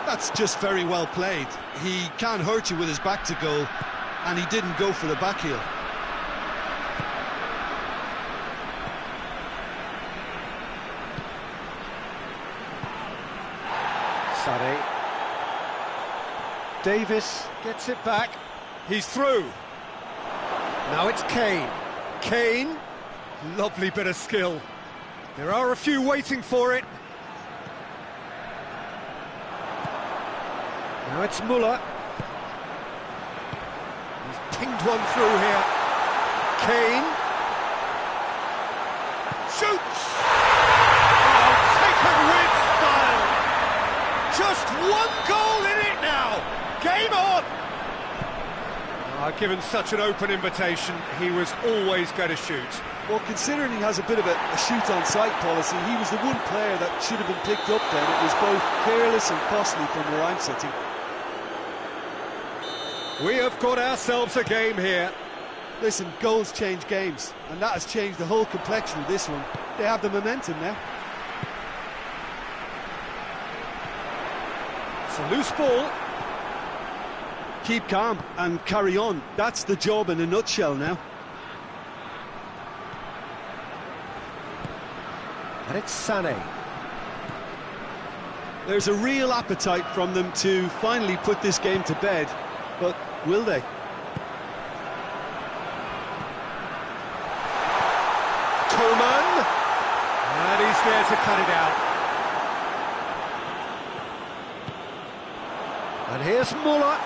Speaker 2: That's just very well played. He can't hurt you with his back to goal, and he didn't go for the back heel.
Speaker 1: Sané. Davis gets it back. He's through. Now it's Kane. Kane, lovely bit of skill. There are a few waiting for it. Now it's Muller. He's pinged one through here. Kane. Shoots! Oh, taken with style! Just one goal in it now! Game on! Given such an open invitation, he was always going to shoot.
Speaker 3: Well, considering he has a bit of a shoot-on-sight policy, he was the one player that should have been picked up then. It was both careless and costly from where I'm sitting.
Speaker 1: We have got ourselves a game here.
Speaker 3: Listen, goals change games, and that has changed the whole complexion of this one. They have the momentum now.
Speaker 1: It's a loose ball.
Speaker 2: Keep calm and carry on. That's the job in a nutshell now.
Speaker 1: And it's Sané.
Speaker 2: There's a real appetite from them to finally put this game to bed, but will they?
Speaker 1: Coman, and he's there to cut it out. And here's Muller.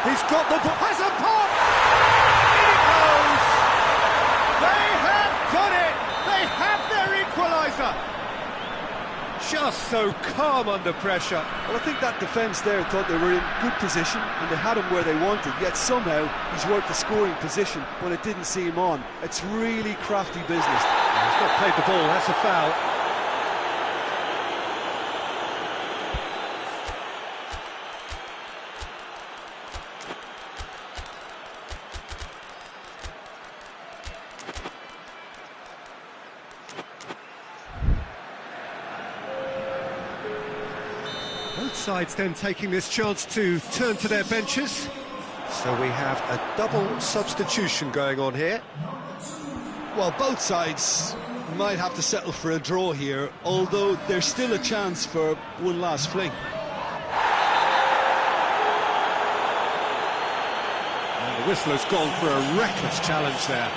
Speaker 1: He's got the ball, has a pop! In it goes! They have done it! They have their equaliser! Just so calm under pressure.
Speaker 3: Well, I think that defence there thought they were in good position and they had him where they wanted, yet somehow he's worked the scoring position when it didn't see him on. It's really crafty business.
Speaker 1: He's not played the ball, that's a foul. Both sides then taking this chance to turn to their benches. So we have a double substitution going on here.
Speaker 2: Well, both sides might have to settle for a draw here, although there's still a chance for one last fling.
Speaker 1: And the whistler's gone for a reckless challenge there.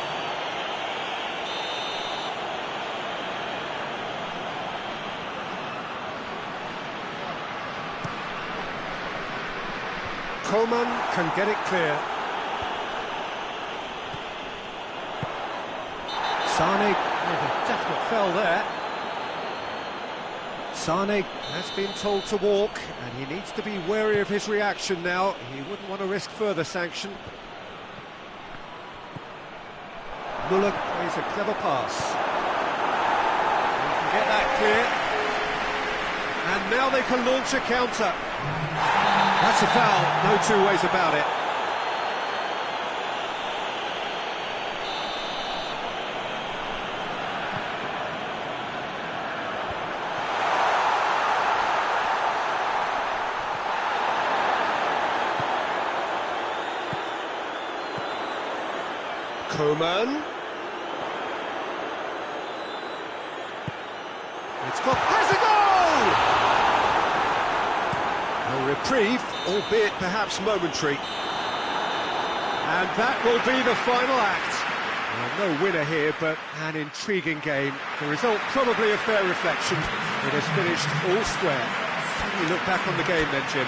Speaker 1: Coman can get it clear. Sané with a definite foul there. Sané has been told to walk, and he needs to be wary of his reaction now. He wouldn't want to risk further sanction. Muller plays a clever pass. He can get that clear. And now they can launch a counter. That's a foul, no two ways about it. Coman. It's got, has a goal! A reprieve, albeit perhaps momentary. And that will be the final act. Well, no winner here, but an intriguing game. The result probably a fair reflection. It has finished all square. How do you look back on the game then, Jim?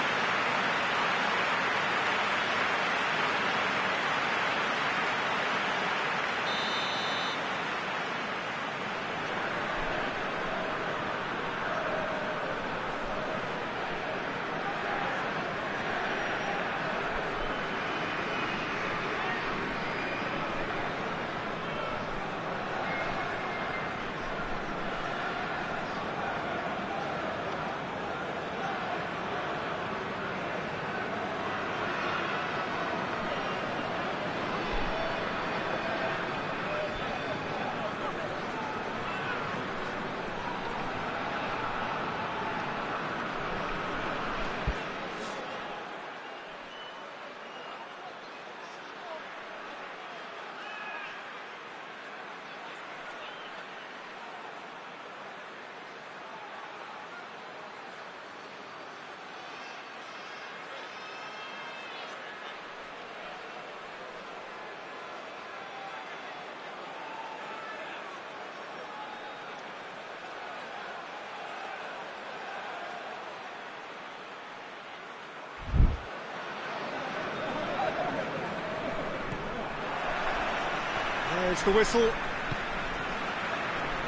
Speaker 1: There's the whistle.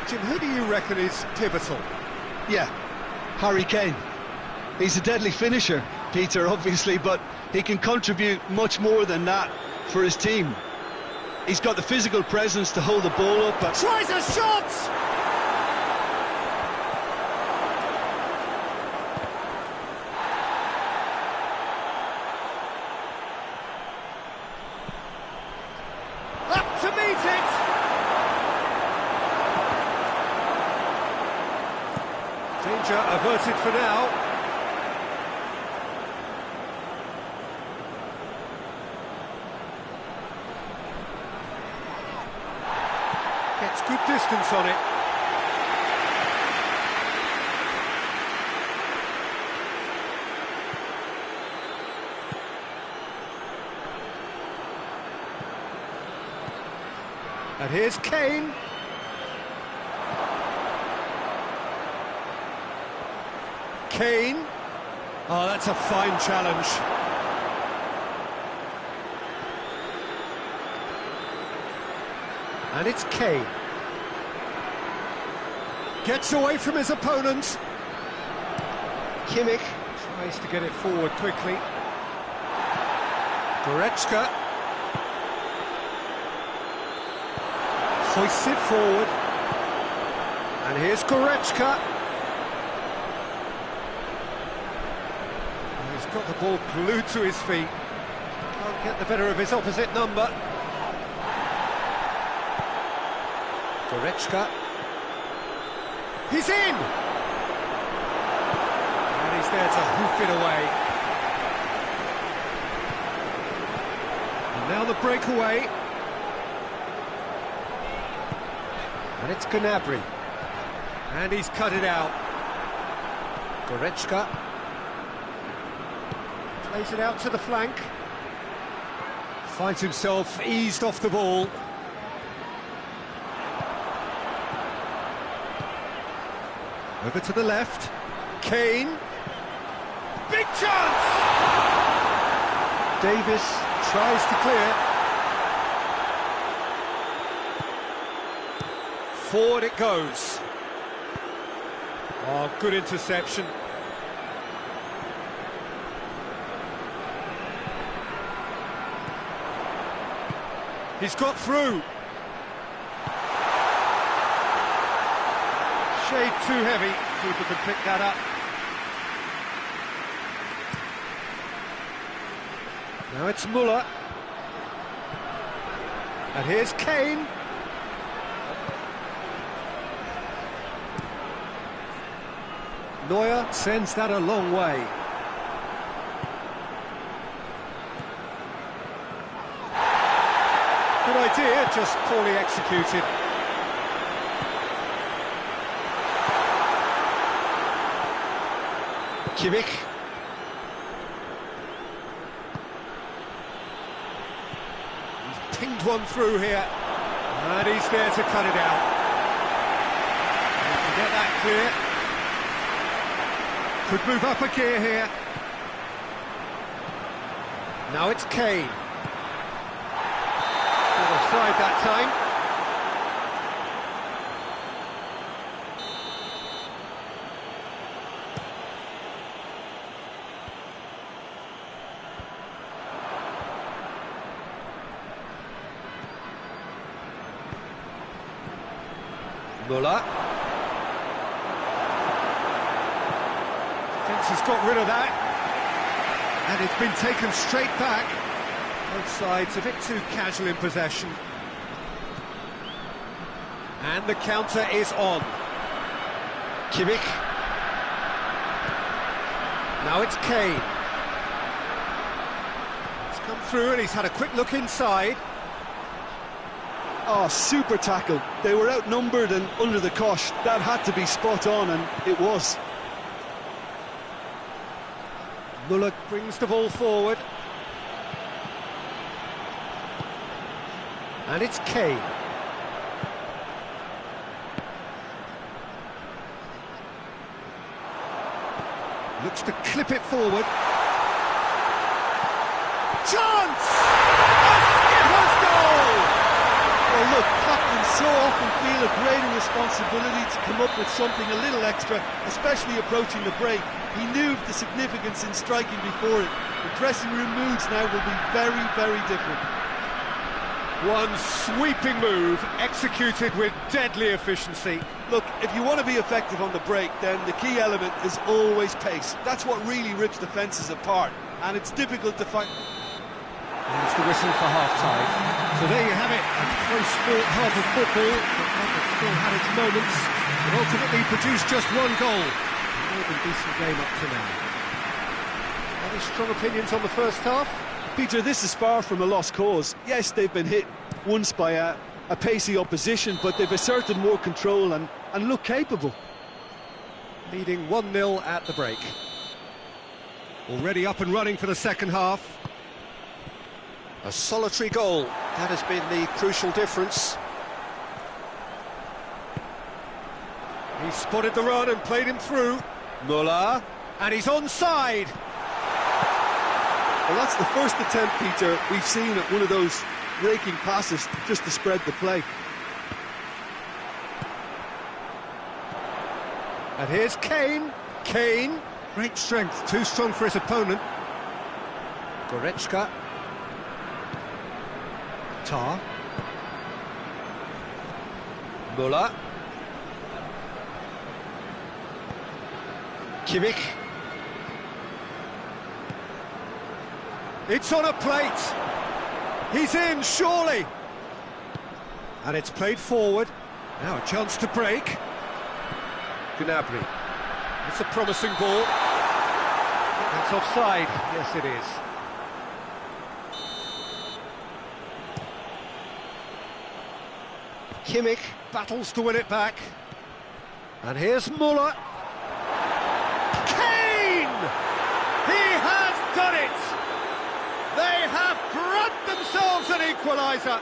Speaker 1: Jim, who do you reckon is pivotal?
Speaker 2: Yeah, Harry Kane. He's a deadly finisher, Peter, obviously, but he can contribute much more than that for his team. He's got the physical presence to hold the ball up.
Speaker 1: Tries a shot! Up to meet it! Danger averted for now. Gets good distance on it. And here's Kane. Kane. Oh, that's a fine challenge. And it's Kane. Gets away from his opponent. Kimmich tries to get it forward quickly. Goretzka hoists it forward. And here's Goretzka. He's got the ball glued to his feet. Can't get the better of his opposite number. Goretzka. He's in! And he's there to hoof it away. And now the breakaway. And it's Gnabry. And he's cut it out. Goretzka. Plays it out to the flank. Finds himself eased off the ball. Over to the left. Kane. Big chance! Davis tries to clear. Forward it goes. Oh, good interception. He's got through. Shade too heavy. Keeper can pick that up. Now it's Muller. And here's Kane. Neuer sends that a long way. Good idea, just poorly executed. Kimmich. He's pinged one through here. And he's there to cut it out. He can get that clear. Could move up a gear here. Now it's Kane. Offside that time. Muller. Has got rid of that, and it's been taken straight back. Both sides a bit too casual in possession, and the counter is on. Kimmich. Now it's Kane. It's come through and he's had a quick look inside.
Speaker 2: Oh, super tackle. They were outnumbered and under the cosh. That had to be spot on, and it was.
Speaker 1: Muller brings the ball forward. And it's Kane. Looks to clip it forward. Chance! A skipper's goal!
Speaker 2: Well, look,
Speaker 3: so often feel a greater responsibility to come up with something a little extra, especially approaching the break. He knew the significance in striking before it. The dressing room moods now will be very, very different.
Speaker 1: One sweeping move, executed with deadly efficiency.
Speaker 3: Look, if you want to be effective on the break, then the key element is always pace. That's what really rips defences apart, and it's difficult to find.
Speaker 1: There's the whistle for half-time. So there you have it, a close fought half of football, but one that still had its moments, but ultimately produced just one goal. A more than decent game up to now. Any strong opinions on the first half?
Speaker 2: Peter, this is far from a lost cause. Yes, they've been hit once by a pacey opposition, but they've asserted more control and look capable.
Speaker 1: Leading 1-0 at the break. Already up and running for the second half. A solitary goal, that has been the crucial difference. He spotted the run and played him through. Muller, and he's onside.
Speaker 2: Well, that's the first attempt, Peter, we've seen at one of those raking passes just to spread the play.
Speaker 1: And here's Kane. Kane, great strength, too strong for his opponent. Goretzka. Tar. Muller. Kimmich. It's on a plate. He's in, surely. And it's played forward. Now a chance to break. Gnabry. It's a promising ball. That's offside. Yes, it is. Kimmich battles to win it back. And here's Muller. Kane! He has done it! They have grabbed themselves an equaliser.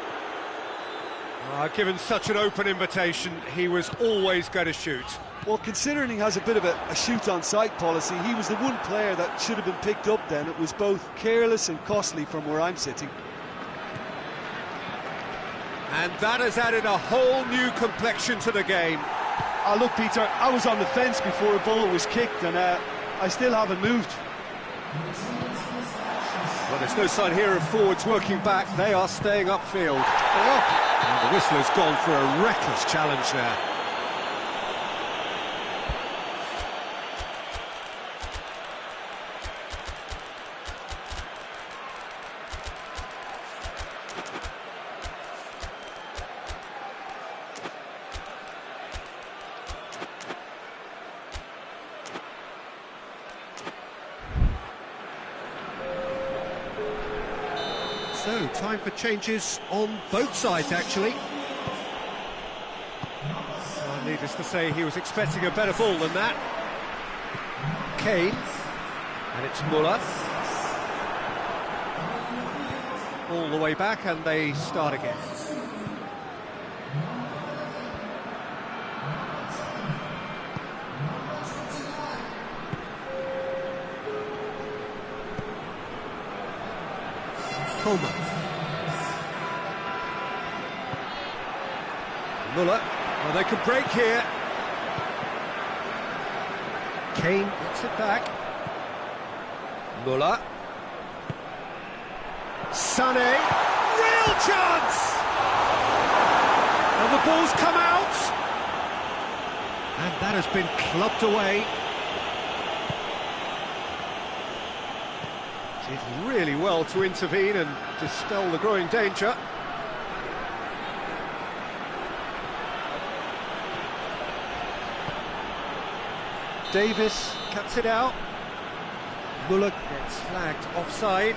Speaker 1: Given such an open invitation, he was always going to shoot.
Speaker 2: Well, considering he has a bit of a shoot-on-sight policy, he was the one player that should have been picked up then. It was both careless and costly from where I'm sitting.
Speaker 1: And that has added a whole new complexion to the game.
Speaker 2: Look, Peter, I was on the fence before a ball was kicked, and I still haven't moved.
Speaker 1: Well, there's no sign here of forwards working back. They are staying upfield. And the whistle has gone for a reckless challenge there. So, time for changes on both sides, actually. Needless to say, he was expecting a better ball than that. Kane, and it's Muller. All the way back, and they start again. Coleman. Muller. Well, they can break here. Kane gets it back. Muller. Sané. Real chance! And the ball's come out. And that has been clubbed away. Did really well to intervene and dispel the growing danger. Davis cuts it out. Muller gets flagged offside.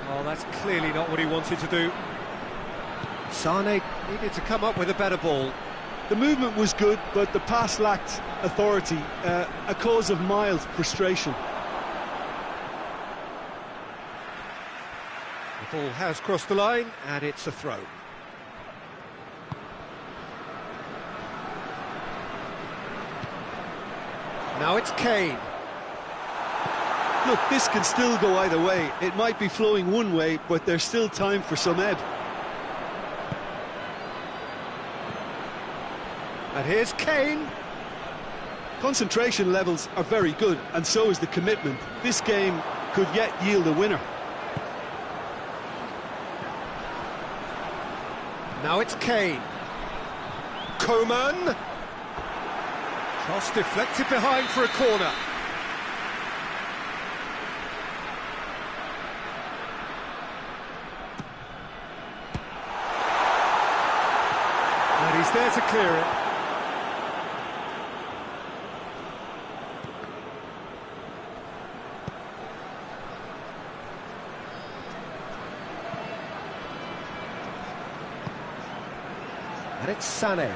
Speaker 1: Oh, that's clearly not what he wanted to do. Sané needed to come up with a better ball.
Speaker 2: The movement was good, but the pass lacked authority, a cause of mild frustration.
Speaker 1: The ball has crossed the line, and it's a throw. Now it's Kane.
Speaker 2: Look, this can still go either way. It might be flowing one way, but there's still time for some ebb.
Speaker 1: And here's Kane.
Speaker 2: Concentration levels are very good, and so is the commitment. This game could yet yield a winner.
Speaker 1: Now it's Kane. Coman. Cross deflected behind for a corner. And he's there to clear it. And it's Sané.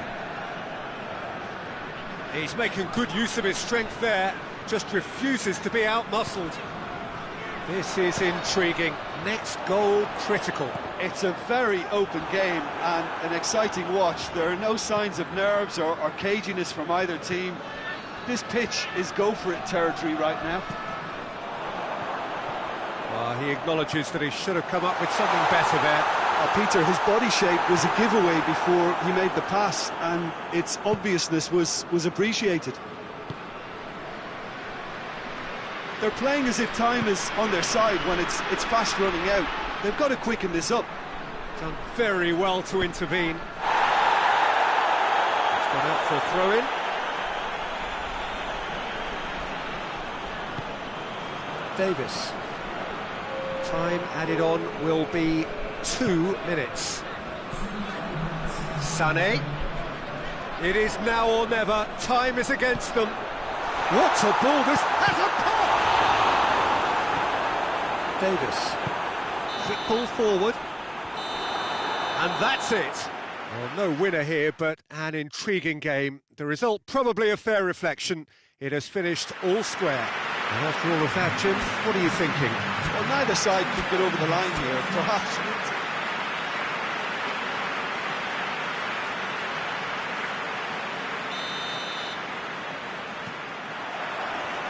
Speaker 1: He's making good use of his strength there, just refuses to be out-muscled. This is intriguing. Next goal critical.
Speaker 2: It's a very open game and an exciting watch. There are no signs of nerves or caginess from either team. This pitch is go-for-it territory right now.
Speaker 1: He acknowledges that he should have come up with something better there.
Speaker 2: Peter, his body shape was a giveaway before he made the pass, and its obviousness was appreciated. They're playing as if time is on their side when it's fast running out. They've got to quicken this up.
Speaker 1: Done very well to intervene. It's gone out for a throw-in. Davis. Time added on will be 2 minutes. Sané. It is now or never. Time is against them. What a ball this has a pop! Davis. Quick ball forward. And that's it. Well, no winner here, but an intriguing game. The result probably a fair reflection. It has finished all square. And after all of that, Jim, what are you thinking?
Speaker 2: Well, neither side could get over the line here. Perhaps.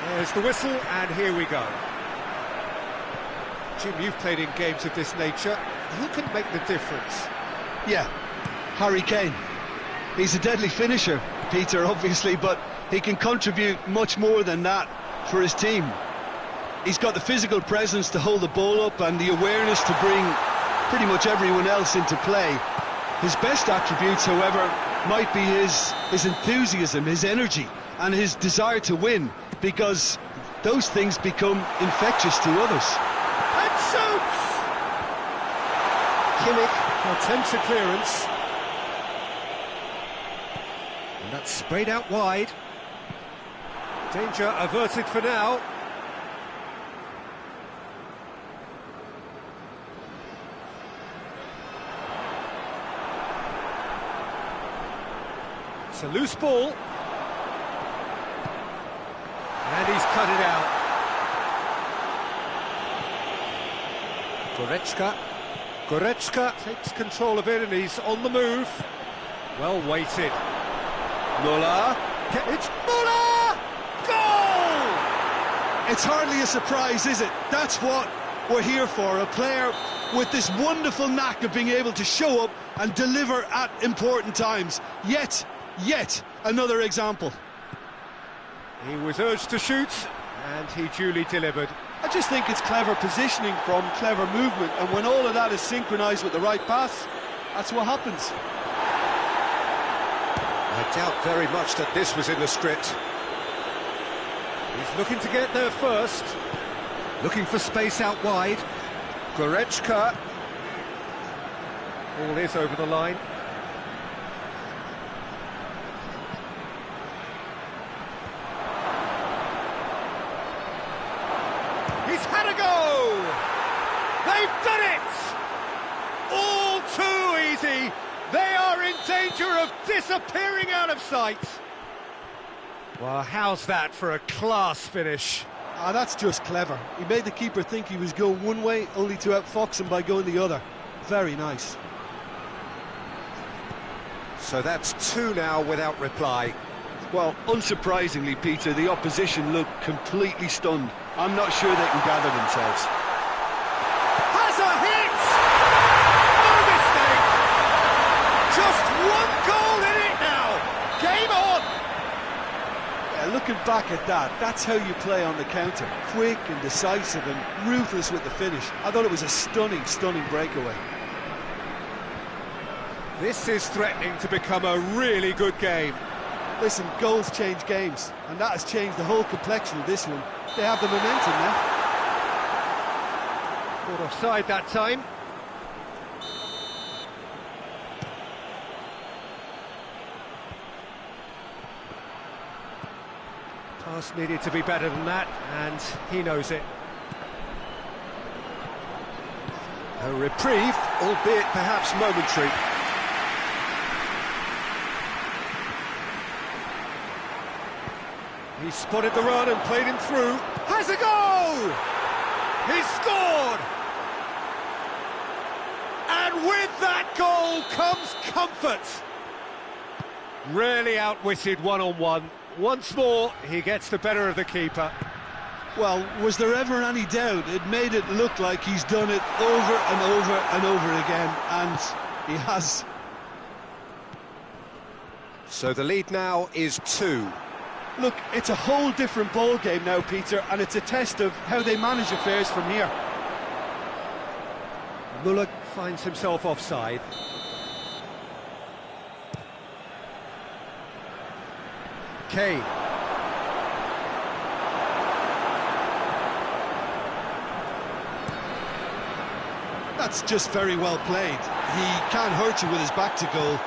Speaker 1: There's the whistle, and here we go. Jim, you've played in games of this nature. Who can make the difference?
Speaker 2: Yeah, Harry Kane. He's a deadly finisher, Peter, obviously, but he can contribute much more than that for his team. He's got the physical presence to hold the ball up and the awareness to bring pretty much everyone else into play. His best attributes, however, might be his enthusiasm, his energy, and his desire to win, because those things become infectious to others.
Speaker 1: And shoots! Kimmich attempts a clearance. And that's sprayed out wide. Danger averted for now. It's a loose ball. And he's cut it out. Goretzka takes control of it and he's on the move. Well weighted. Muller. It's Muller! Goal!
Speaker 2: It's hardly a surprise, is it? That's what we're here for. A player with this wonderful knack of being able to show up and deliver at important times. Yet another example.
Speaker 1: He was urged to shoot, and he duly delivered.
Speaker 2: I just think it's clever positioning from clever movement, and when all of that is synchronised with the right pass, that's what happens.
Speaker 1: I doubt very much that this was in the script. He's looking to get there first. Looking for space out wide. Goretzka. Ball is over the line. He's had a go! They've done it! All too easy! They are in danger of disappearing out of sight! Well, how's that for a class finish?
Speaker 2: That's just clever. He made the keeper think he was going one way, only to outfox him by going the other. Very nice.
Speaker 1: So that's 2 now without reply.
Speaker 2: Well, unsurprisingly, Peter, the opposition look completely stunned. I'm not sure they can gather themselves.
Speaker 1: Has a hit! No mistake! Just one goal in it now! Game on!
Speaker 3: Yeah, looking back at that, that's how you play on the counter. Quick and decisive and ruthless with the finish. I thought it was a stunning, stunning breakaway.
Speaker 1: This is threatening to become a really good game.
Speaker 3: Listen, goals change games, and that has changed the whole complexion of this one. They have the momentum now.
Speaker 1: Caught offside that time. Pass needed to be better than that, and he knows it. A reprieve, albeit perhaps momentary. He spotted the run and played him through. Has a goal! He's scored! And with that goal comes comfort. Really outwitted one-on-one. Once more, he gets the better of the keeper.
Speaker 2: Well, was there ever any doubt? It made it look like he's done it over and over and over again, and he has.
Speaker 1: So the lead now is 2.
Speaker 3: Look, it's a whole different ball game now, Peter, and it's a test of how they manage affairs from here.
Speaker 1: Muller finds himself offside. Kane.
Speaker 2: That's just very well played. He can't hurt you with his back to goal,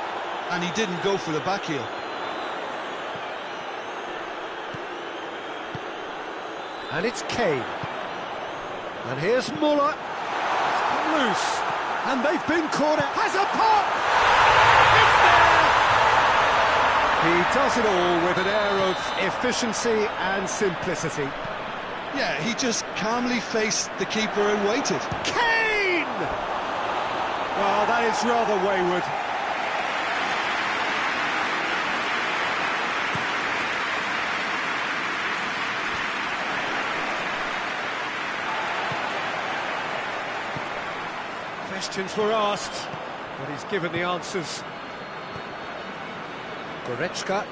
Speaker 2: and he didn't go for the back heel.
Speaker 1: And it's Kane. And here's Muller. It's come loose. And they've been caught out. Has a pop! It's there! He does it all with an air of efficiency and simplicity.
Speaker 2: Yeah, he just calmly faced the keeper and waited.
Speaker 1: Kane! Well, that is rather wayward. Questions were asked, but he's given the answers. Goretzka.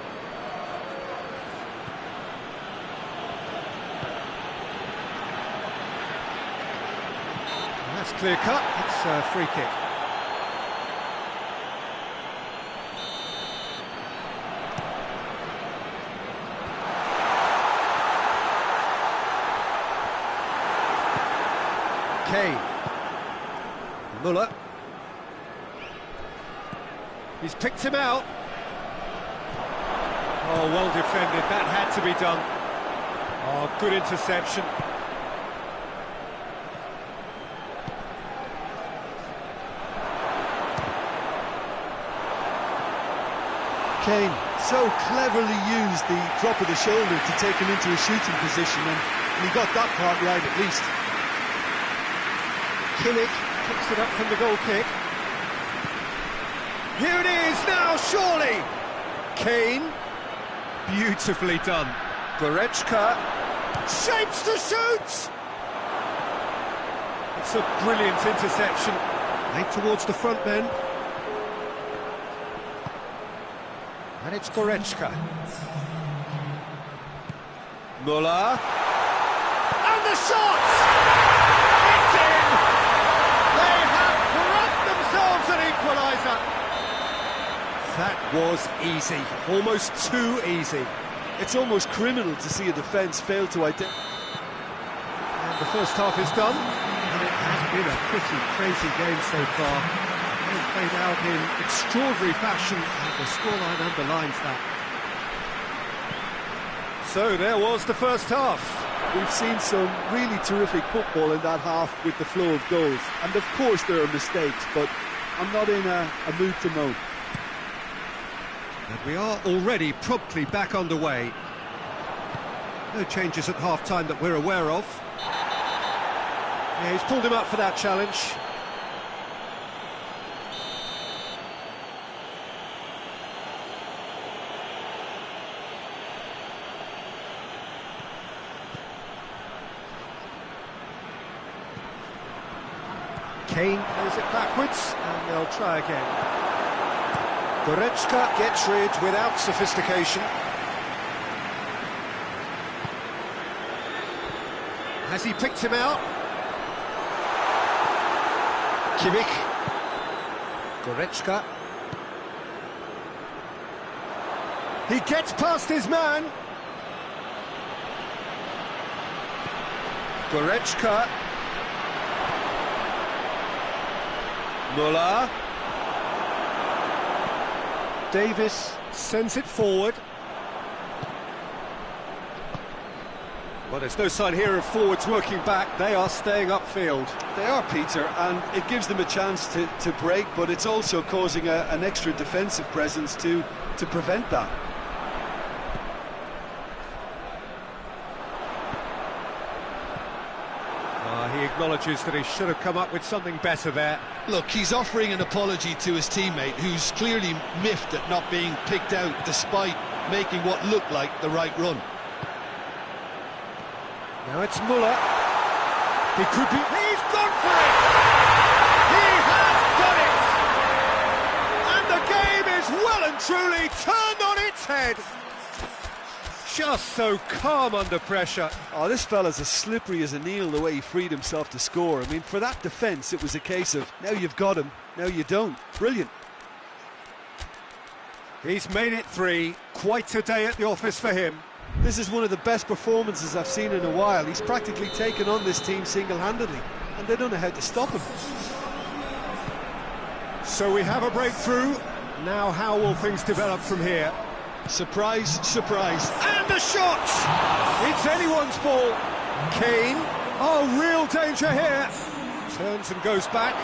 Speaker 1: That's clear cut, it's a free kick. Kane. Muller. He's picked him out. Oh, well defended, that had to be done. Oh, good interception.
Speaker 3: Kane so cleverly used the drop of the shoulder to take him into a shooting position, and he got that part right at least.
Speaker 1: Kimmich picks it up from the goal kick. Here it is now, surely! Kane, beautifully done. Goretzka, shapes to shoot! It's a brilliant interception. Made towards the front men. And it's Goretzka. Muller. And the shot! It's in! They have grabbed themselves an equaliser. That was easy, almost too easy.
Speaker 3: It's almost criminal to see a defence fail to identify.
Speaker 1: And the first half is done, and it has been a pretty crazy game so far. It's played out in extraordinary fashion, and the scoreline underlines that. So there was the first half.
Speaker 3: We've seen some really terrific football in that half with the flow of goals. And of course there are mistakes, but I'm not in a mood to moan.
Speaker 1: And we are already promptly back underway. No changes at half-time that we're aware of. Yeah, he's pulled him up for that challenge. Kane plays it backwards, and they'll try again. Goretzka gets rid without sophistication. Has he picked him out? Kimmich. Goretzka. He gets past his man. Goretzka. Muller. Davis sends it forward. Well, there's no sign here of forwards working back. They are staying upfield.
Speaker 2: They are, Peter, and it gives them a chance to break, but it's also causing an extra defensive presence to prevent that.
Speaker 1: He acknowledges that he should have come up with something better there.
Speaker 2: Look, he's offering an apology to his teammate, who's clearly miffed at not being picked out despite making what looked like the right run.
Speaker 1: Now it's Muller. He could be... He's gone for it! He has done it! And the game is well and truly turned on its head. Just so calm under pressure.
Speaker 2: Oh, this fella's as slippery as an eel the way he freed himself to score. I mean, for that defence, it was a case of, now you've got him, now you don't. Brilliant.
Speaker 1: He's made it 3. Quite a day at the office for him.
Speaker 2: This is one of the best performances I've seen in a while. He's practically taken on this team single-handedly, and they don't know how to stop him.
Speaker 1: So we have a breakthrough. Now how will things develop from here?
Speaker 2: Surprise, surprise.
Speaker 1: And the shot! It's anyone's ball. Kane. Oh, real danger here. Turns and goes back.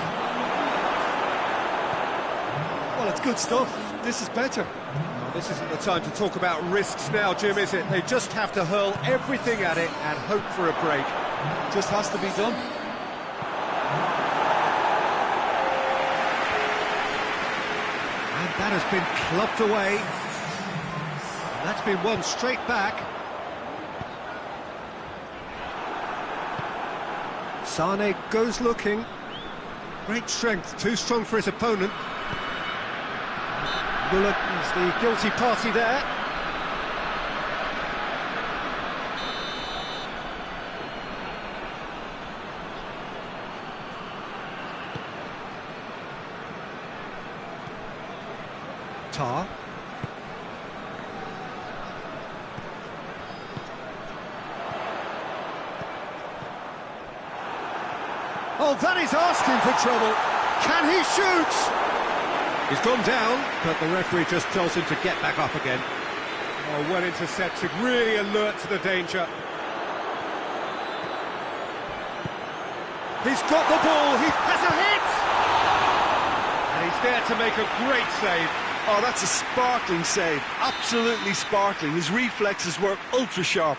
Speaker 2: Well, it's good stuff. This is better.
Speaker 1: Well, this isn't the time to talk about risks now, Jim, is it? They just have to hurl everything at it and hope for a break.
Speaker 2: Just has to be done.
Speaker 1: And that has been clubbed away. That's been won straight back. Sane goes looking. Great strength, too strong for his opponent. Muller is the guilty party there. Tar. Oh, that is asking for trouble. Can he shoot? He's gone down, but the referee just tells him to get back up again. Oh, well intercepted, really alert to the danger. He's got the ball, he has a hit! And he's there to make a great save.
Speaker 2: Oh, that's a sparkling save, absolutely sparkling. His reflexes were ultra sharp.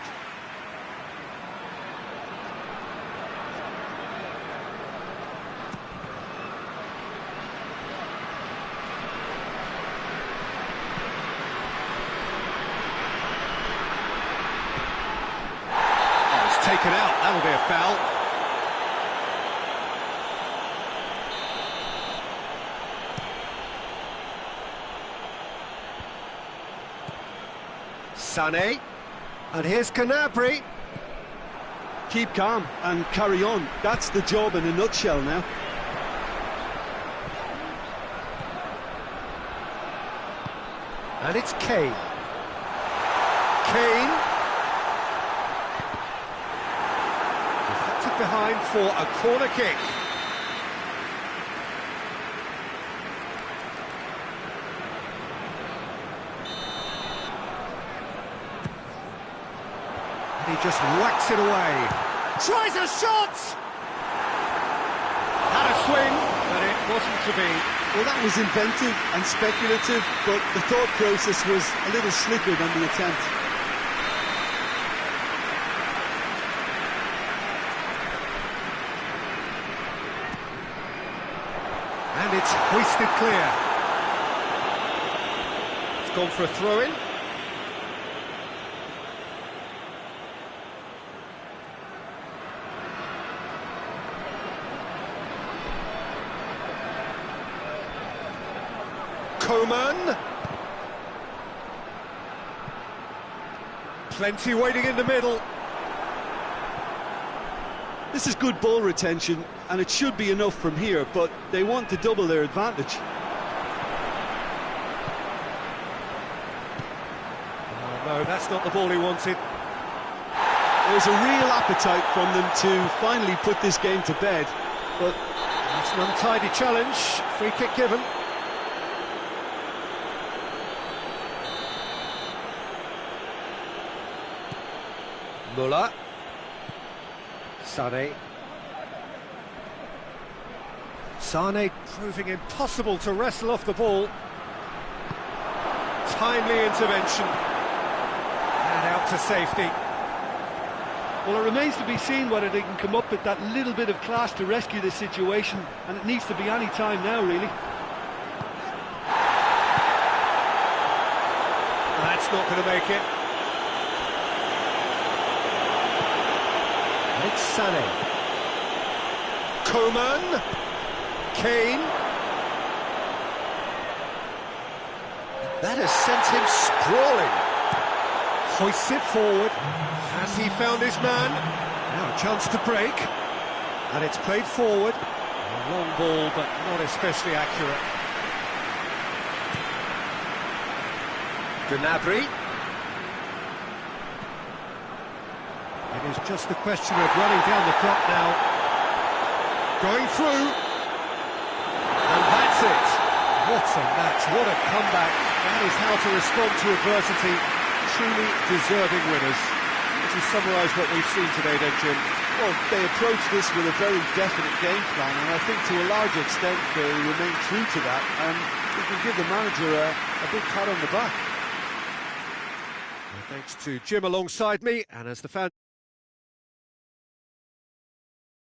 Speaker 1: Taken out, that'll be a foul. Sané, and here's Gnabry.
Speaker 2: Keep calm and carry on. That's the job in a nutshell now.
Speaker 1: And it's Kane. Kane. Deflected behind for a corner kick. He just whacks it away. Tries a shot! Had a swing, but it wasn't to be.
Speaker 2: Well, that was inventive and speculative, but the thought process was a little slicker than the attempt.
Speaker 1: And it's hoisted clear. It's gone for a throw-in. Coman. Plenty waiting in the middle.
Speaker 2: This is good ball retention, and it should be enough from here, but they want to double their advantage.
Speaker 1: Oh, no, that's not the ball he wanted.
Speaker 2: There's a real appetite from them to finally put this game to bed, but
Speaker 1: it's an untidy challenge. Free kick given. Muller. Sane proving impossible to wrestle off the ball. Timely intervention. And out to safety.
Speaker 3: Well, it remains to be seen whether they can come up with that little bit of class to rescue this situation, and it needs to be any time now, really.
Speaker 1: That's not going to make it. It's Sané. Coman. Kane. That has sent him sprawling. Hoists it forward. Has he found his man? Now a chance to break. And it's played forward. A long ball, but not especially accurate. Gnabry. It is just a question of running down the clock now. Going through. And that's it. What a match, what a comeback. That is how to respond to adversity. Truly deserving winners. Would you summarise what we've seen today then, Jim?
Speaker 2: well, they approach this with a very definite game plan, and I think to a large extent they remain true to that, and we can give the manager a big pat on the back.
Speaker 1: Thanks to Jim alongside me, and as the fan